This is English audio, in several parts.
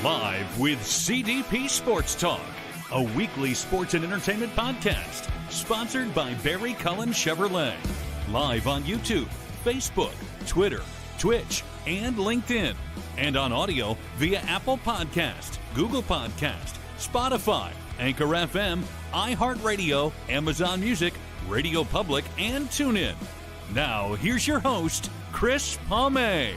Live with CDP Sports Talk, a weekly sports and entertainment podcast sponsored by Barry Cullen Chevrolet. Live on YouTube, Facebook, Twitter, Twitch, and LinkedIn. And on audio via Apple Podcast, Google Podcast, Spotify, Anchor FM, iHeartRadio, Amazon Music, Radio Public, and TuneIn. Now, here's your host, Chris Palme.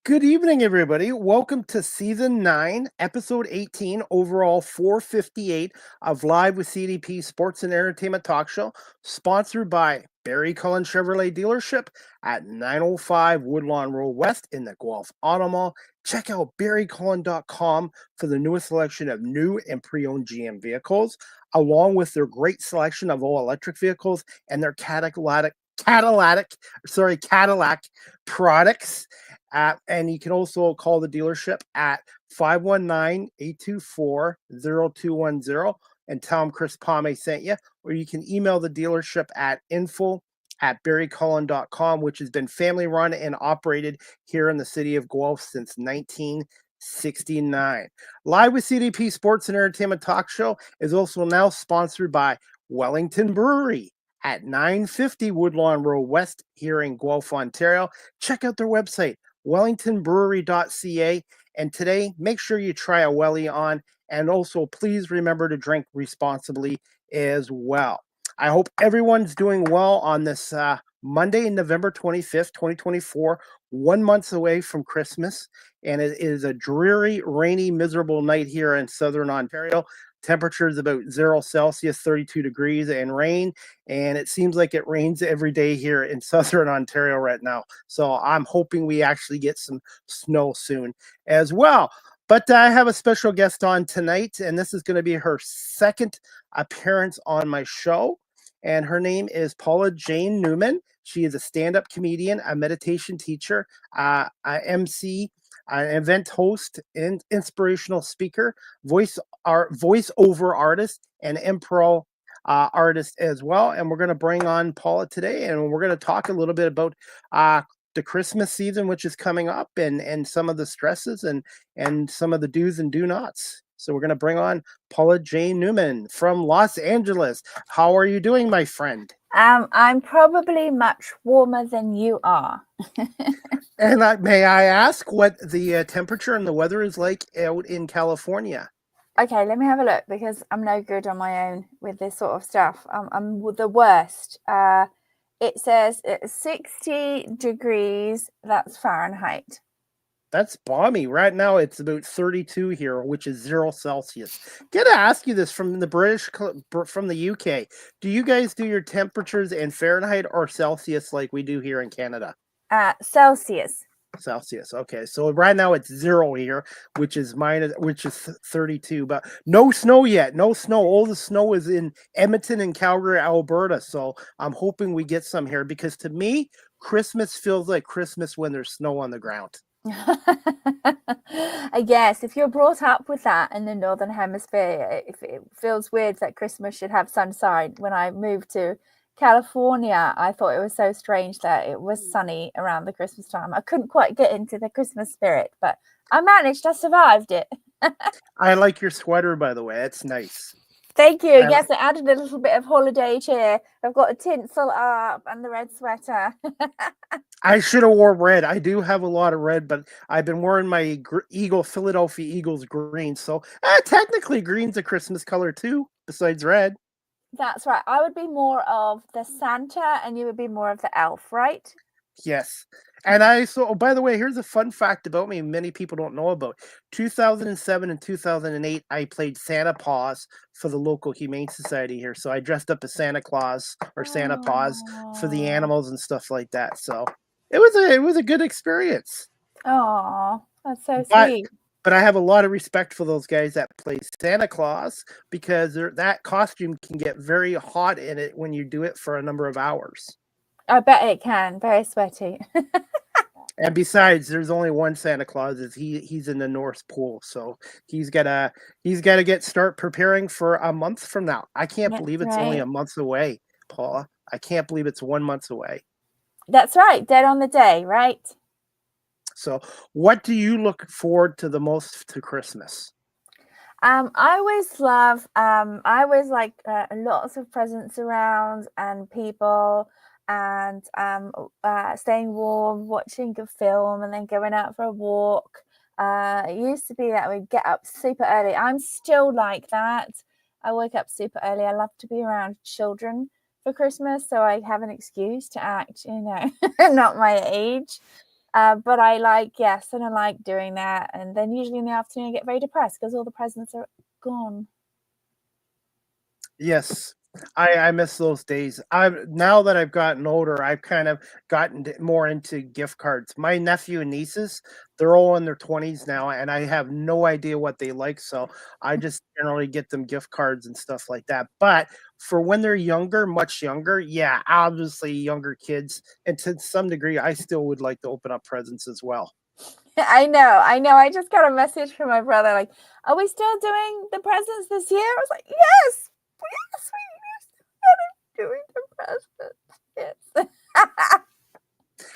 Good evening, everybody. Welcome to Season 9, Episode 18, overall 458 of Live with CDP Sports and Entertainment Talk Show, sponsored by Barry Cullen Chevrolet Dealership at 905 Woodlawn Road West in the Guelph Auto Mall. Check out barrycullen.com for the newest selection of new and pre-owned GM vehicles, along with their great selection of all-electric vehicles and their Cadillac products. And you can also call the dealership at 519-824-0210 and tell them Chris Palme sent you. Or you can email the dealership at info@barrycullen.com, which has been family run and operated here in the city of Guelph since 1969. Live with CDP Sports and Entertainment Talk Show is also now sponsored by Wellington Brewery at 950 Woodlawn Road West here in Guelph, Ontario. Check out their website, wellingtonbrewery.ca. And today, make sure you try a Welly on. And also, please remember to drink responsibly as well. I hope everyone's doing well on this Monday, November 25th, 2024, 1 month away from Christmas. And it is a dreary, rainy, miserable night here in Southern Ontario. Temperature is about 0 Celsius, 32 degrees, and rain. And it seems like it rains every day here in Southern Ontario right now. So I'm hoping we actually get some snow soon as well. But I have a special guest on tonight, and this is going to be her second appearance on my show. And her name is Paula Jane Newman. She is a stand-up comedian, a meditation teacher, a MC, an event host, and inspirational speaker, voice-over artist, and improv artist as well. And we're going to bring on Paula today, and we're going to talk a little bit about the Christmas season, which is coming up, and some of the stresses and some of the do's and do nots. So we're going to bring on Paula Jane Newman from Los Angeles. How are you doing, my friend? I'm probably much warmer than you are. And may I ask what the temperature and the weather is like out in California? Okay, let me have a look, because I'm no good on my own with this sort of stuff. I'm the worst. It says it's 60 degrees. That's Fahrenheit. That's balmy. Right now, it's about 32 here, which is 0 Celsius. Gotta ask you this from the UK. Do you guys do your temperatures in Fahrenheit or Celsius like we do here in Canada? Celsius. Celsius. Okay, so right now it's 0 here, which is 32. But no snow yet. No snow. All the snow is in Edmonton and Calgary, Alberta. So I'm hoping we get some here, because to me, Christmas feels like Christmas when there's snow on the ground. I guess if you're brought up with that in the Northern Hemisphere, it feels weird that Christmas should have sunshine. When I moved to California, I thought it was so strange that it was sunny around the Christmas time. I couldn't quite get into the Christmas spirit, but I managed. I survived it. I like your sweater, by the way. It's nice. Thank you. Yes, I added a little bit of holiday cheer. I've got a tinsel up and the red sweater. I should have wore red. I do have a lot of red, but I've been wearing my Philadelphia Eagles green. So technically green's a Christmas color too, besides red. That's right. I would be more of the Santa and you would be more of the elf, right? Yes. And by the way, here's a fun fact about me many people don't know about. 2007 and 2008, I played Santa Paws for the local Humane Society here. So I dressed up as Santa Claus or Santa Paws for the animals and stuff like that. So it was a good experience. Oh, that's so sweet. But I have a lot of respect for those guys that play Santa Claus, because that costume can get very hot in it when you do it for a number of hours. I bet it can. Very sweaty. And besides, there's only one Santa Claus. He's in the North Pole, so he's gotta start preparing for a month from now. I can't believe it's only a month away. Paula. I can't believe it's 1 month away. That's right. Dead on the day, right? So what do you look forward to the most to Christmas? I always like lots of presents around and people, and staying warm, watching a film, and then going out for a walk. It used to be that we'd get up super early. I'm still like that. I wake up super early. I love to be around children for Christmas, so I have an excuse to act, not my age. But I like doing that. And then usually in the afternoon, I get very depressed because all the presents are gone. Yes, I miss those days. Now that I've gotten older, I've kind of gotten more into gift cards. My nephew and nieces, they're all in their 20s now, and I have no idea what they like. So I just generally get them gift cards and stuff like that. But for when they're younger, much younger, yeah, obviously younger kids, and to some degree, I still would like to open up presents as well. I know. I just got a message from my brother like, are we still doing the presents this year? I was like, yes, we are doing the presents. Yes.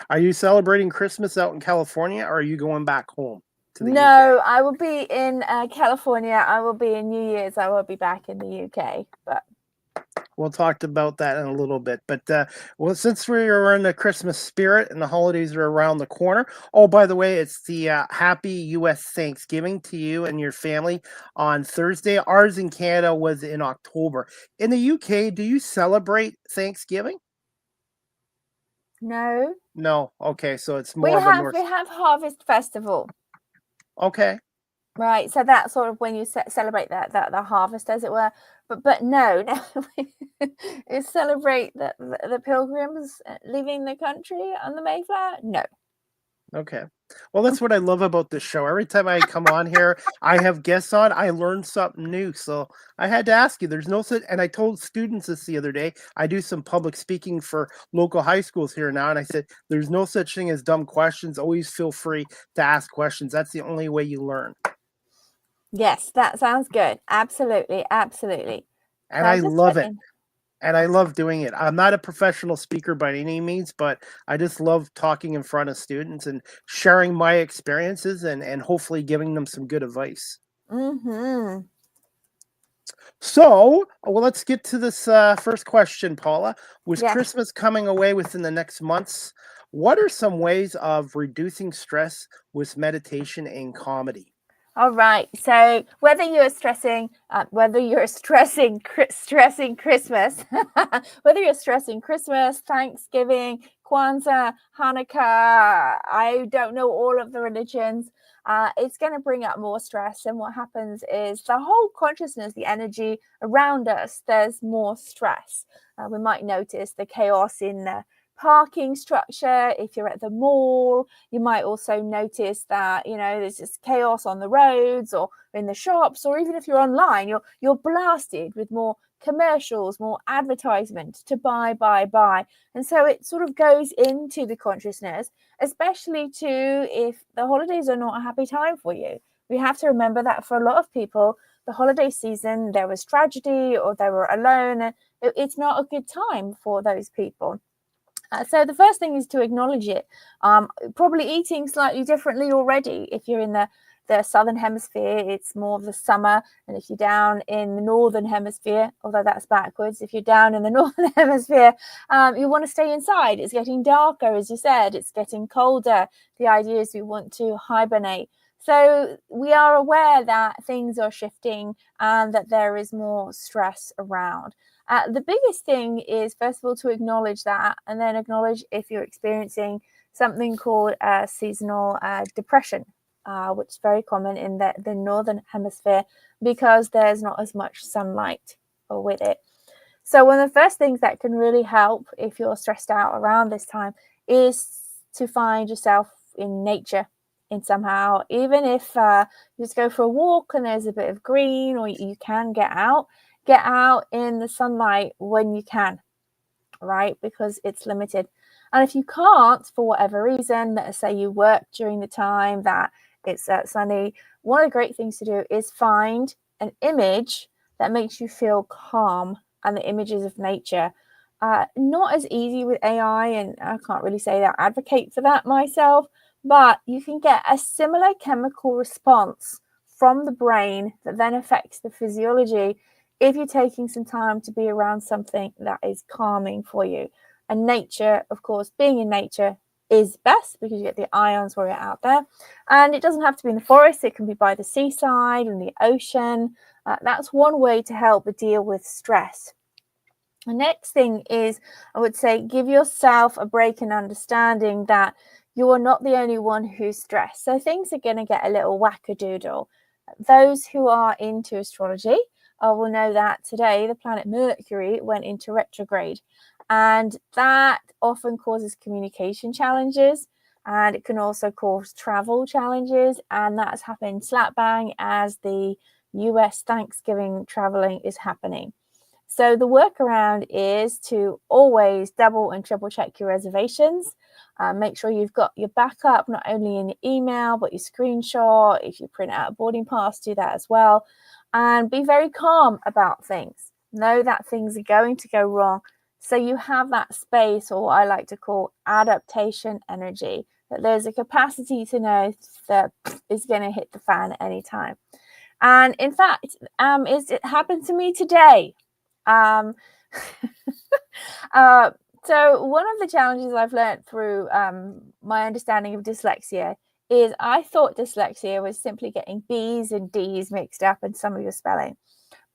Are you celebrating Christmas out in California, or are you going back home to the No, UK? I will be in California. I will be in New Year's. I will be back in the UK. But We'll talk about that in a little bit. But well, since we're in the Christmas spirit and the holidays are around the corner. Oh, by the way, it's the happy U.S. Thanksgiving to you and your family on Thursday. Ours in Canada was in October. In the UK, do you celebrate Thanksgiving? no, No. Okay, so it's we more of a have North. we have Harvest Festival. Okay. Right, so that's sort of when you celebrate the harvest, as it were. But no, you celebrate the pilgrims leaving the country on the Mayflower. No, Okay. Well, that's what I love about this show. Every time I come on here, I have guests on, I learn something new. So I had to ask you, there's no such, and I told students this the other day, I do some public speaking for local high schools here now. And I said, there's no such thing as dumb questions. Always feel free to ask questions. That's the only way you learn. yes, that sounds good. Absolutely. And So I just love it. checking. And I love doing it. I'm not a professional speaker by any means, but I just love talking in front of students and sharing my experiences and hopefully giving them some good advice. Mm-hmm. So, well, let's get to this first question, Paula. With Yes. Christmas coming away within the next months, what are some ways of reducing stress with meditation and comedy? All right. So whether you're stressing Christmas, whether you're stressing Christmas, Thanksgiving, Kwanzaa, Hanukkah, I don't know all of the religions. It's going to bring up more stress. And what happens is the whole consciousness, the energy around us, there's more stress. We might notice the chaos in the parking structure. If you're at the mall, you might also notice that there's just chaos on the roads or in the shops, or even if you're online, you're blasted with more commercials, more advertisement to buy. And so it sort of goes into the consciousness, especially too if the holidays are not a happy time for you. We have to remember that for a lot of people, the holiday season, there was tragedy or they were alone, and it's not a good time for those people. So the first thing is to acknowledge it. Probably eating slightly differently already. If you're in the southern hemisphere, it's more of the summer, and if you're down in the northern hemisphere, although that's backwards, if you're down in the northern hemisphere, you want to stay inside. It's getting darker, as you said. It's getting colder. The idea is we want to hibernate. So we are aware that things are shifting and that there is more stress around. The biggest thing is, first of all, to acknowledge that, and then acknowledge if you're experiencing something called seasonal depression, which is very common in the northern hemisphere because there's not as much sunlight with it. So one of the first things that can really help if you're stressed out around this time is to find yourself in nature in somehow. Even if you just go for a walk and there's a bit of green, or you can get out in the sunlight when you can, right? Because it's limited. And if you can't, for whatever reason, let's say you work during the time that it's sunny, one of the great things to do is find an image that makes you feel calm. And the images of nature Not as easy with AI, and I can't really say that I advocate for that myself, but you can get a similar chemical response from the brain that then affects the physiology if you're taking some time to be around something that is calming for you. And nature, of course, being in nature is best because you get the ions where you're out there. And it doesn't have to be in the forest. It can be by the seaside and the ocean. That's one way to help deal with stress. The next thing is, I would say, give yourself a break and understanding that you are not the only one who's stressed. So things are going to get a little wackadoodle. Those who are into astrology will know that today the planet Mercury went into retrograde, and that often causes communication challenges, and it can also cause travel challenges, and that's happened slap bang as the US Thanksgiving traveling is happening. So the workaround is to always double and triple check your reservations. Make sure you've got your backup, not only in your email, but your screenshot. If you print out a boarding pass, do that as well. And be very calm about things. Know that things are going to go wrong. So you have that space, or what I like to call adaptation energy, that there's a capacity to know that it's going to hit the fan at any time. And in fact, it happened to me today. So one of the challenges I've learned through my understanding of dyslexia is I thought dyslexia was simply getting B's and D's mixed up in some of your spelling.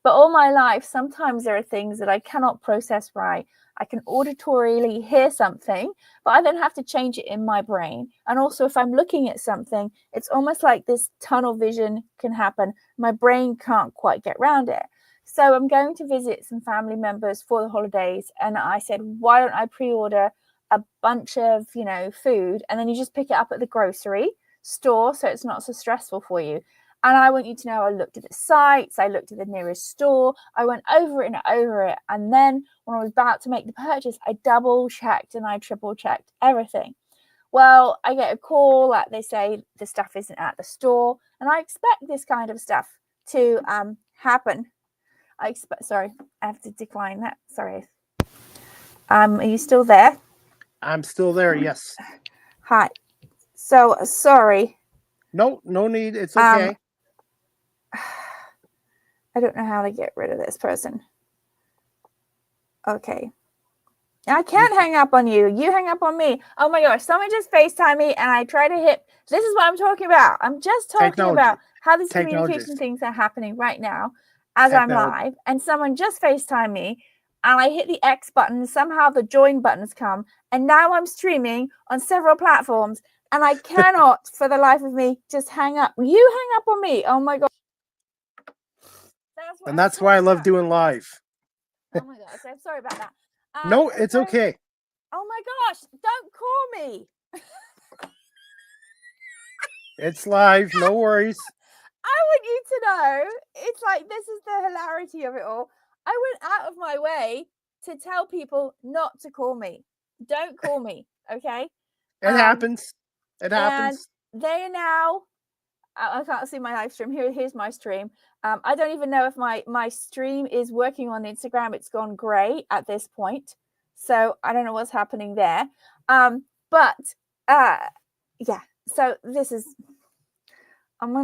But all my life, sometimes there are things that I cannot process right. I can auditorily hear something, but I then have to change it in my brain. And also, if I'm looking at something, it's almost like this tunnel vision can happen. My brain can't quite get around it. So I'm going to visit some family members for the holidays. And I said, why don't I pre-order a bunch of, food, and then you just pick it up at the grocery store so it's not so stressful for you. And I want you to know I looked at the sites, I looked at the nearest store, I went over it and over it. And then when I was about to make the purchase, I double checked and I triple checked everything. Well, I get a call that they say the stuff isn't at the store. And I expect this kind of stuff to happen. Sorry, I have to decline that. Sorry. Are you still there? I'm still there, yes. Hi. So, sorry. No need. It's okay. I don't know how to get rid of this person. Okay. I can't hang up on you. You hang up on me. Oh my gosh. Someone just FaceTime me and I try to hit. This is what I'm talking about. I'm just talking about how these communication things are happening right now as I'm live. And someone just FaceTime me and I hit the X button. Somehow the join buttons come. And now I'm streaming on several platforms. And I cannot, for the life of me, just hang up. You hang up on me. Oh my God. That's why I love doing live. Oh my gosh. I'm sorry about that. No, it's okay. Oh my gosh. Don't call me. It's live. No worries. I want you to know, it's like, this is the hilarity of it all. I went out of my way to tell people not to call me. Don't call me. Okay. It happens. It happens. And they are now, I can't see my live stream. Here's my stream. I don't even know if my stream is working on Instagram. It's gone grey at this point. So I don't know what's happening there. But yeah, so this is, I'm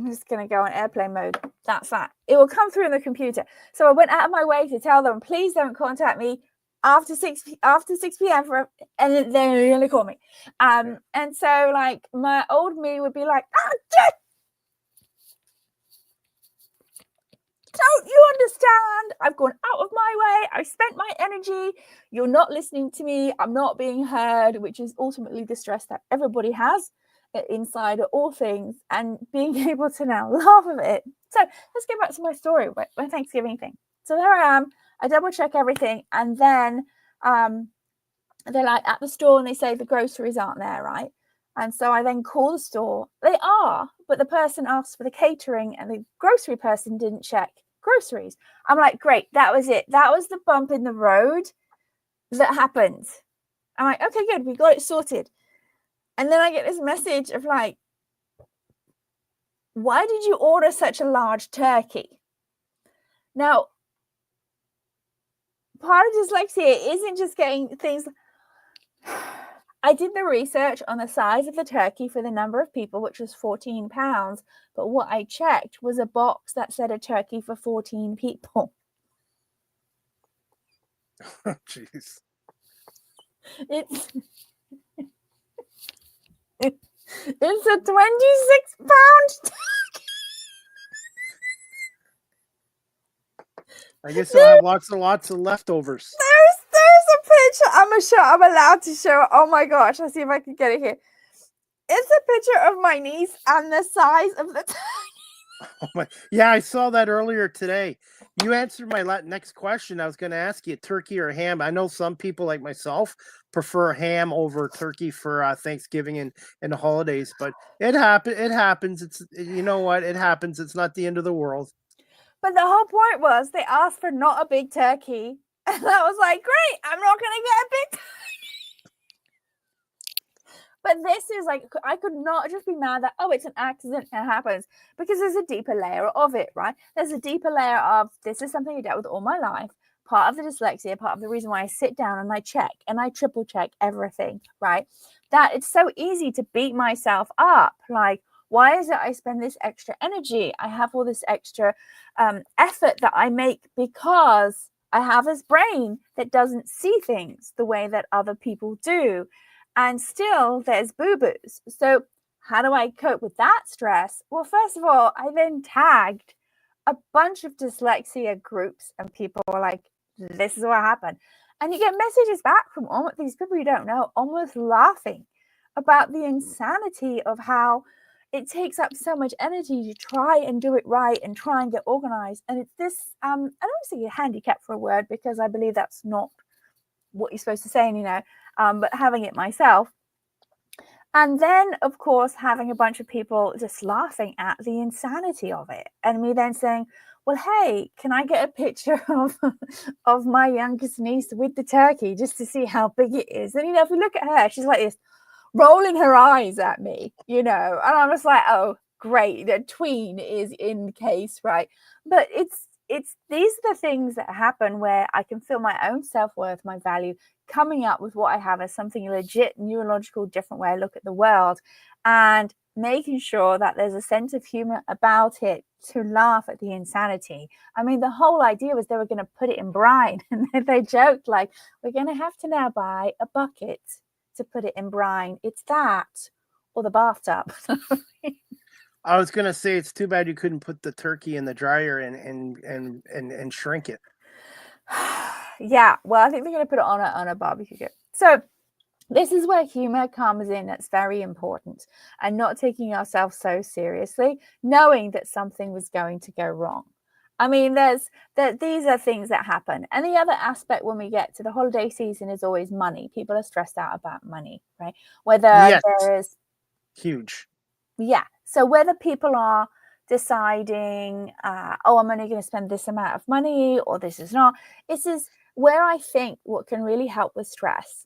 just going to go on airplane mode. That's that. It will come through in the computer. So I went out of my way to tell them, please don't contact me after 6 p.m. and then they're going to call me. And so like my old me would be like, oh, don't you understand? I've gone out of my way. I spent my energy. You're not listening to me. I'm not being heard, which is ultimately the stress that everybody has inside of all things, and being able to now laugh at it. So let's get back to my story, my Thanksgiving thing. So there I am. I double check everything, and then they're like at the store and they say the groceries aren't there, right? And so I then call the store. They are, but the person asked for the catering and the grocery person didn't check groceries. I'm like, great, that was it. That was the bump in the road that happened. I'm like, okay, good, we got it sorted. And then I get this message of like, why did you order such a large turkey? Now, part of dyslexia isn't just getting things. I did the research on the size of the turkey for the number of people, which was 14 pounds. But what I checked was a box that said a turkey for 14 people. Jeez. It's it's a 26-pound turkey. I guess I'll have lots of leftovers. There's a picture. I'm allowed to show it. Oh my gosh, I'll see if I can get it here. It's a picture of my niece and the size of the turkey. Oh my, yeah, I saw that earlier today. You answered my next question. I was going to ask you, turkey or ham. I know some people like myself prefer ham over turkey for Thanksgiving and the holidays, but it happens. It's, you know what? It happens. It's not the end of the world. But the whole point was they asked for not a big turkey. And I was like, great, I'm not going to get a big turkey. But this is like, I could not just be mad that, oh, it's an accident, it happens. Because there's a deeper layer of it, right? There's a deeper layer of, this is something I dealt with all my life. Part of the dyslexia, part of the reason why I sit down and I check and I triple check everything, right? That it's so easy to beat myself up. Like, why is it I spend this extra energy? I have all this extra effort that I make because I have this brain that doesn't see things the way that other people do. And still there's boo-boos. So how do I cope with that stress? Well, first of all, I then tagged a bunch of dyslexia groups and people were like, this is what happened. And you get messages back from all these people you don't know, almost laughing about the insanity of how it takes up so much energy to try and do it right and try and get organized. And it's this, I don't say a handicap for a word because I believe that's not what you're supposed to say, but having it myself. And then, of course, having a bunch of people just laughing at the insanity of it. And me then saying, well, hey, can I get a picture of my youngest niece with the turkey just to see how big it is? And, if you look at her, she's like this, rolling her eyes at me, and I'm just like, oh, great, the tween is in case, right? But it's these are the things that happen where I can feel my own self-worth, my value, coming up with what I have as something legit, neurological, different way I look at the world, and making sure that there's a sense of humor about it to laugh at the insanity. I mean, the whole idea was they were going to put it in brine, and they joked like, we're going to have to now buy a bucket to put it in brine. It's that or the bathtub. I was gonna say it's too bad you couldn't put the turkey in the dryer and shrink it. Yeah, well, I think they're gonna put it on a barbecue grill. So this is where humor comes in. That's very important, and not taking ourselves so seriously, knowing that something was going to go wrong. I mean, these are things that happen. And the other aspect when we get to the holiday season is always money. People are stressed out about money, right? Whether there is huge. Yeah. So whether people are deciding, oh, I'm only going to spend this amount of money or this is not, this is where I think what can really help with stress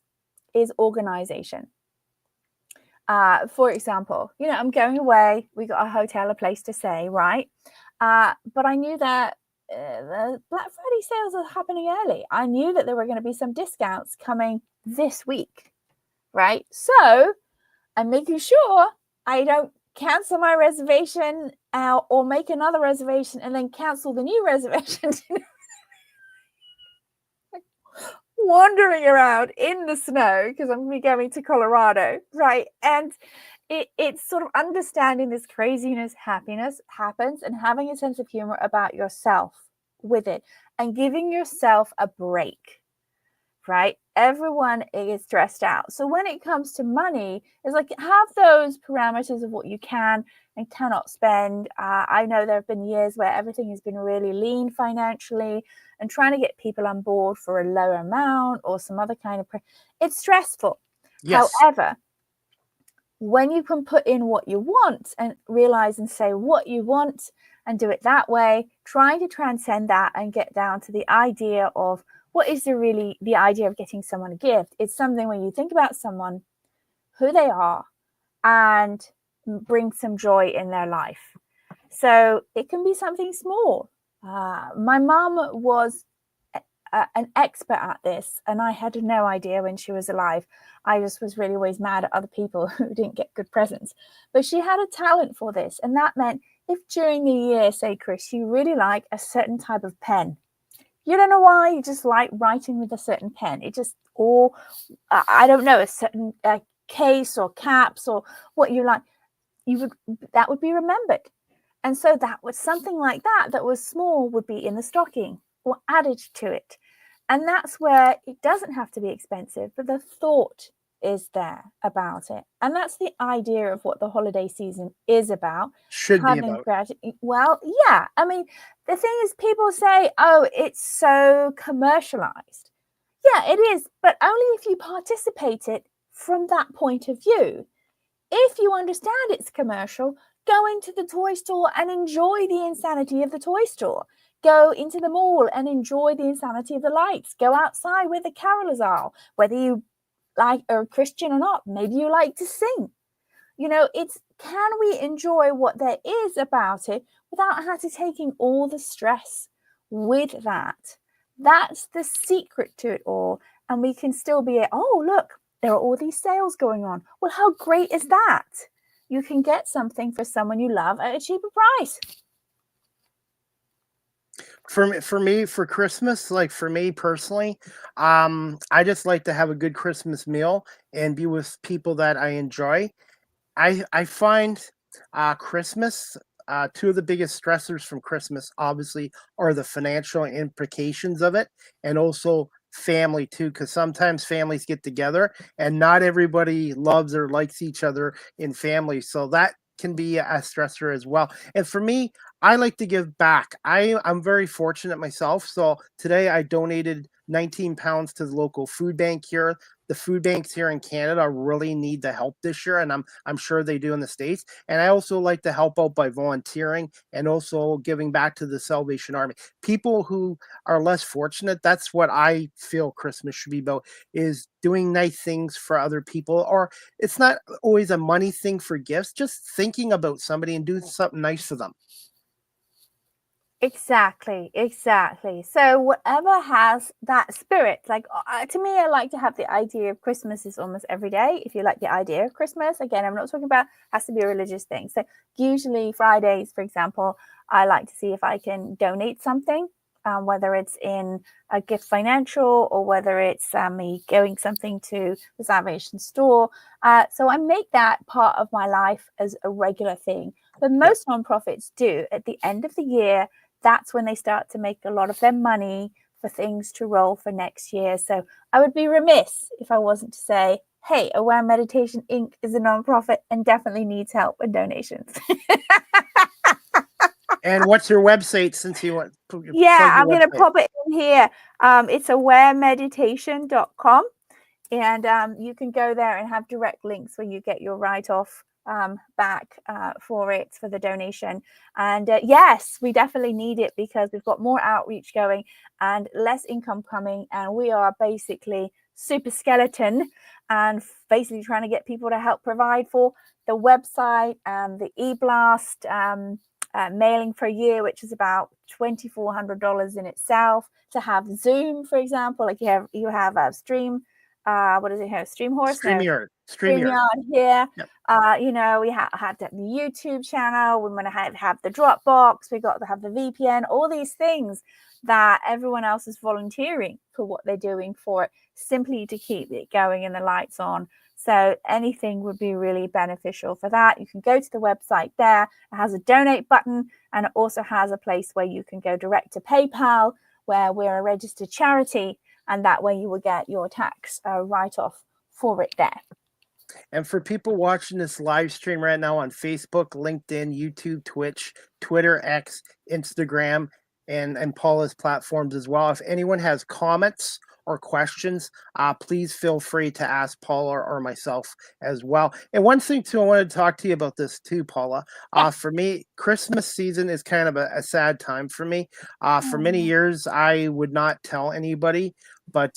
is organization. For example, I'm going away. We got a hotel, a place to stay, right? But I knew that the Black Friday sales are happening early. I knew that there were going to be some discounts coming this week, right? So I'm making sure I don't cancel my reservation or make another reservation and then cancel the new reservation. Wandering around in the snow because I'm going to be going to Colorado, right? And it's sort of understanding this craziness, happiness happens, and having a sense of humor about yourself with it and giving yourself a break, right? Everyone is stressed out. So when it comes to money, it's like have those parameters of what you can and cannot spend. I know there have been years where everything has been really lean financially and trying to get people on board for a lower amount or some other kind of it's stressful. Yes. However, when you can put in what you want and realize and say what you want and do it that way, trying to transcend that and get down to the idea of what is the idea of getting someone a gift? It's something when you think about someone, who they are, and bring some joy in their life. So it can be something small. My mom was an expert at this, and I had no idea when she was alive. I just was really always mad at other people who didn't get good presents. But she had a talent for this, and that meant if during the year, say, Chris, you really like a certain type of pen, you don't know why, you just like writing with a certain pen. It just, or I don't know, a certain case or caps or what you like, that would be remembered. And so that was something like that was small, would be in the stocking or added to it. And that's where it doesn't have to be expensive, but the thought is there about it. And that's the idea of what the holiday season is about. Should be about. Well, yeah. I mean, the thing is, people say, oh, it's so commercialized. Yeah, it is, but only if you participate it from that point of view. If you understand it's commercial, go into the toy store and enjoy the insanity of the toy store. Go into the mall and enjoy the insanity of the lights. Go outside where the carolers are, whether you like are a Christian or not. Maybe you like to sing. You know, it's, can we enjoy what there is about it without having to taking all the stress with that? That's the secret to it all. And we can still be, oh, look, there are all these sales going on. Well, how great is that? You can get something for someone you love at a cheaper price. For me, for Christmas, like for me personally, I just like to have a good Christmas meal and be with people that I enjoy. I find Christmas, two of the biggest stressors from Christmas, obviously, are the financial implications of it, and also family too, because sometimes families get together and not everybody loves or likes each other in family. So that can be a stressor as well. And for me, I like to give back. I'm very fortunate myself. So today I donated 19 pounds to the local food bank here. The food banks here in Canada really need the help this year, and I'm sure they do in the States. And I also like to help out by volunteering and also giving back to the Salvation Army. People who are less fortunate, that's what I feel Christmas should be about, is doing nice things for other people. Or it's not always a money thing for gifts, just thinking about somebody and doing something nice for them. Exactly. So whatever has that spirit, like to me, I like to have the idea of Christmas is almost every day. If you like the idea of Christmas, again, I'm not talking about has to be a religious thing. So usually Fridays, for example, I like to see if I can donate something, whether it's in a gift financial or whether it's me going something to the Salvation Store. So I make that part of my life as a regular thing. But most nonprofits do at the end of the year. That's when they start to make a lot of their money for things to roll for next year. So I would be remiss if I wasn't to say, hey, Aware Meditation Inc. is a nonprofit and definitely needs help and donations. And what's your website, since you want? Yeah, I'm going to pop it in here. It's awaremeditation.com. And you can go there and have direct links where you get your write-off back for it, for the donation. And yes, we definitely need it because we've got more outreach going and less income coming, and we are basically super skeleton and basically trying to get people to help provide for the website and the e-blast mailing for a year, which is about $2,400 in itself. To have Zoom, for example, like you have a stream, what is it here? StreamYard here. Yep. We had the YouTube channel. We're going to have the Dropbox. We got to have the VPN. All these things that everyone else is volunteering for what they're doing for it, simply to keep it going and the lights on. So anything would be really beneficial for that. You can go to the website there. It has a donate button, and it also has a place where you can go direct to PayPal, where we're a registered charity. And that way you will get your tax write-off for it there. And for people watching this live stream right now on Facebook, LinkedIn, YouTube, Twitch, Twitter, X, Instagram, and Paula's platforms as well, if anyone has comments or questions, please feel free to ask Paula or myself as well. And one thing too, I wanted to talk to you about this too, Paula. For me, Christmas season is kind of a sad time for me. For many years, I would not tell anybody, but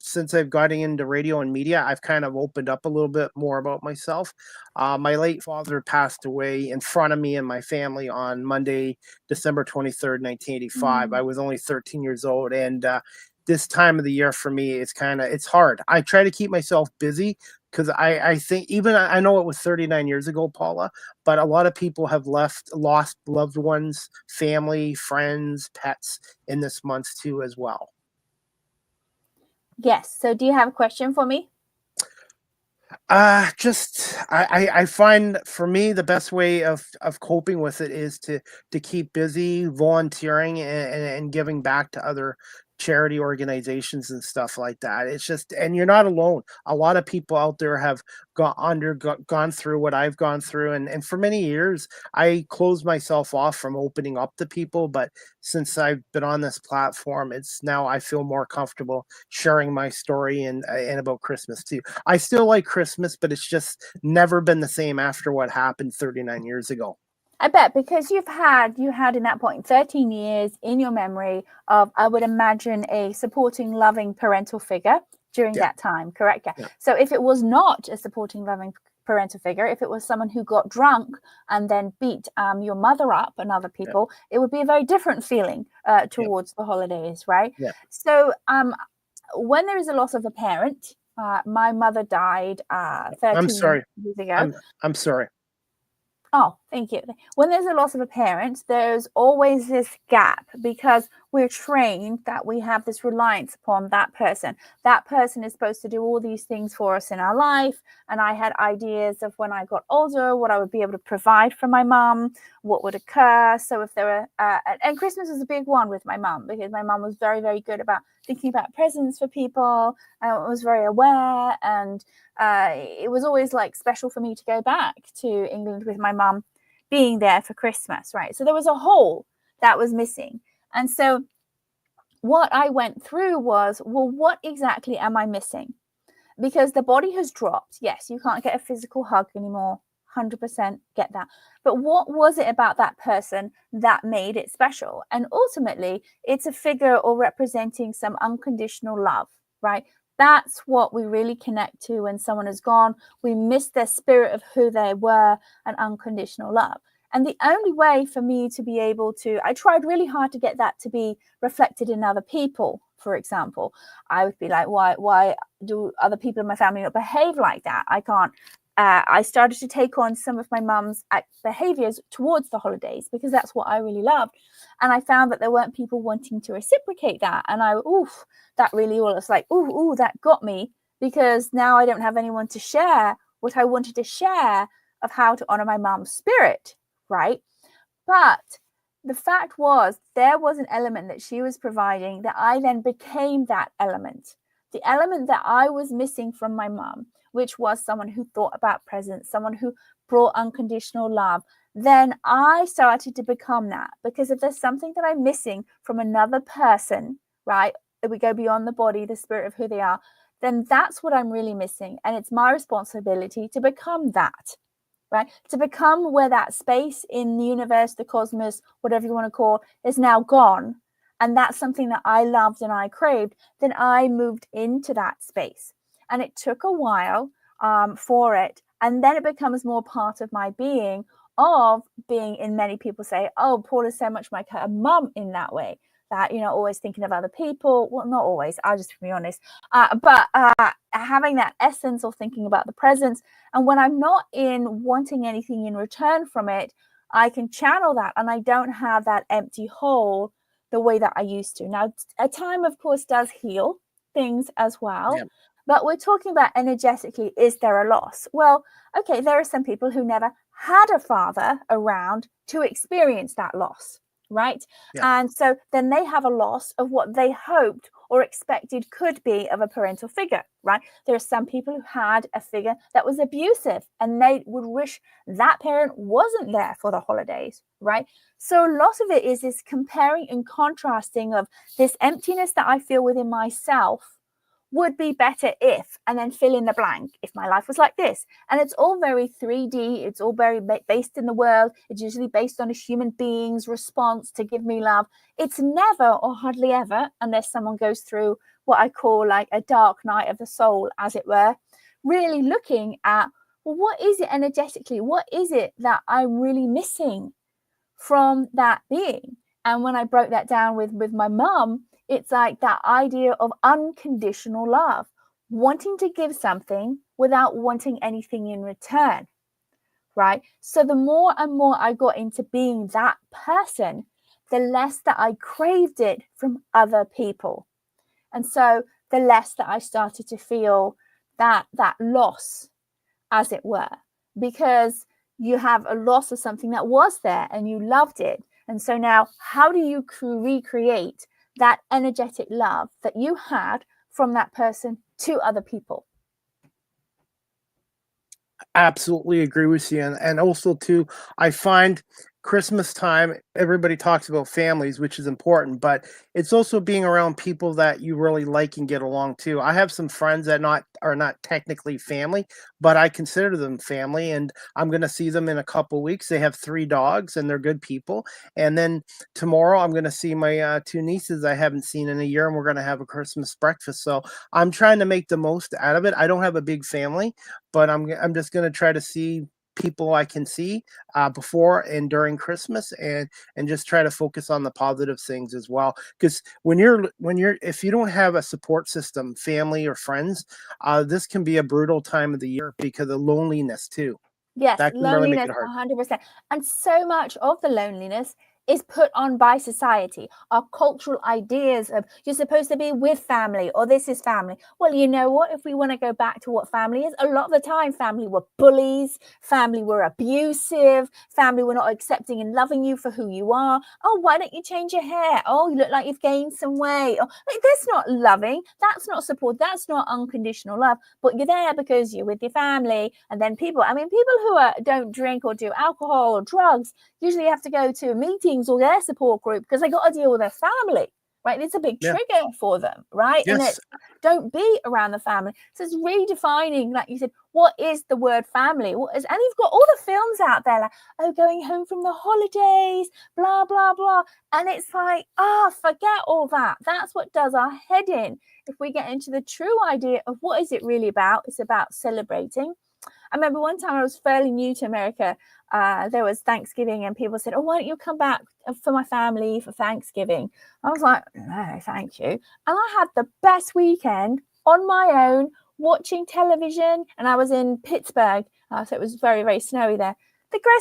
since I've gotten into radio and media, I've kind of opened up a little bit more about myself. My late father passed away in front of me and my family on Monday, December 23rd, 1985. I was only 13 years old. And this time of the year for me, it's hard. I try to keep myself busy because I think, even I know it was 39 years ago, Paula, but a lot of people have lost loved ones, family, friends, pets in this month too as well. Yes. So do you have a question for me? I find for me the best way of coping with it is to keep busy volunteering and giving back to other charity organizations and stuff like that. It's just, and you're not alone. A lot of people out there have gone through what I've gone through, and for many years I closed myself off from opening up to people, but since I've been on this platform, it's now I feel more comfortable sharing my story and about Christmas too. I still like Christmas, but it's just never been the same after what happened 39 years ago. I bet, because you had in that point 13 years in your memory of, I would imagine, a supporting, loving parental figure during that time, correct? Yeah. So if it was not a supporting, loving parental figure, if it was someone who got drunk and then beat your mother up and other people, it would be a very different feeling towards the holidays, right? Yeah. So when there is a loss of a parent, my mother died 13 years ago. I'm sorry. Oh, thank you. When there's a loss of a parent, there's always this gap because we're trained that we have this reliance upon that person. That person is supposed to do all these things for us in our life. And I had ideas of when I got older, what I would be able to provide for my mom, what would occur. So if there were, and Christmas was a big one with my mom because my mom was very, very good about thinking about presents for people. Was very aware, and it was always like special for me to go back to England with my mum being there for Christmas, right? So there was a hole that was missing. And so what I went through was, well, what exactly am I missing? Because the body has dropped. Yes, you can't get a physical hug anymore. 100% get that. But what was it about that person that made it special? And ultimately, it's a figure or representing some unconditional love, right? That's what we really connect to when someone is gone. We miss their spirit of who they were and unconditional love. And the only way for me to be able to, I tried really hard to get that to be reflected in other people. For example, I would be like, why do other people in my family not behave like that? I can't. I started to take on some of my mum's behaviors towards the holidays because that's what I really loved. And I found that there weren't people wanting to reciprocate that. And that really was like, that got me, because now I don't have anyone to share what I wanted to share of how to honor my mum's spirit, right? But the fact was, there was an element that she was providing that I then became that element. The element that I was missing from my mum, which was someone who thought about presents, someone who brought unconditional love. Then I started to become that, because if there's something that I'm missing from another person, right, if we go beyond the body, the spirit of who they are, then that's what I'm really missing. And it's my responsibility to become that, right? To become where that space in the universe, the cosmos, whatever you want to call, is now gone. And that's something that I loved and I craved. Then I moved into that space. And it took a while for it. And then it becomes more part of my being, of being, in many people say, oh, Paula's so much like her mum in that way, that, always thinking of other people. Well, not always, I'll just be honest. But having that essence of thinking about the presence. And when I'm not in wanting anything in return from it, I can channel that. And I don't have that empty hole the way that I used to. Now, a time, of course, does heal things as well. Yeah. But we're talking about energetically, is there a loss? Well, okay, there are some people who never had a father around to experience that loss, right? Yeah. And so then they have a loss of what they hoped or expected could be of a parental figure, right? There are some people who had a figure that was abusive and they would wish that parent wasn't there for the holidays, right? So lots of it is this comparing and contrasting of this emptiness that I feel within myself would be better if, and then fill in the blank, if my life was like this. And it's all very 3D. It's all very based in the world. It's usually based on a human being's response to give me love. It's never, or hardly ever, unless someone goes through what I call like a dark night of the soul, as it were, really looking at, well, what is it energetically? What is it that I'm really missing from that being? And when I broke that down with my mum, it's like that idea of unconditional love, wanting to give something without wanting anything in return, right? So the more and more I got into being that person, the less that I craved it from other people. And so the less that I started to feel that loss, as it were, because you have a loss of something that was there and you loved it. And so now, how do you recreate that energetic love that you had from that person to other people? Absolutely agree with you. And also too, I find Christmas time, everybody talks about families, which is important, but it's also being around people that you really like and get along too. I have some friends that are not technically family, but I consider them family, and I'm going to see them in a couple weeks. They have 3 dogs and they're good people. And then tomorrow I'm going to see my 2 nieces I haven't seen in a year, and we're going to have a Christmas breakfast. So I'm trying to make the most out of it. I don't have a big family, but I'm just going to try to see people I can see before and during Christmas, and just try to focus on the positive things as well. Because when you're if you don't have a support system, family or friends, this can be a brutal time of the year because of loneliness too. Yes, That can really make loneliness, it hard. 100%. And so much of the loneliness is put on by society. Our cultural ideas of you're supposed to be with family, or this is family. Well, you know what? If we want to go back to what family is, a lot of the time family were bullies, family were abusive, family were not accepting and loving you for who you are. Oh, why don't you change your hair? Oh, you look like you've gained some weight. Oh, like, that's not loving. That's not support. That's not unconditional love. But you're there because you're with your family. And then people who don't drink or do alcohol or drugs usually have to go to meetings or their support group because they got to deal with their family, right? It's a big trigger for them, right? Yes. And it's don't be around the family. So it's redefining, like you said, what is the word family? And you've got all the films out there like, oh, going home from the holidays, blah, blah, blah. And it's like, forget all that. That's what does our head in. If we get into the true idea of what is it really about, it's about celebrating. I remember one time I was fairly new to America. There was Thanksgiving and people said, oh, why don't you come back for my family for Thanksgiving? I was like, no, thank you. And I had the best weekend on my own watching television. And I was in Pittsburgh. So it was very, very snowy there.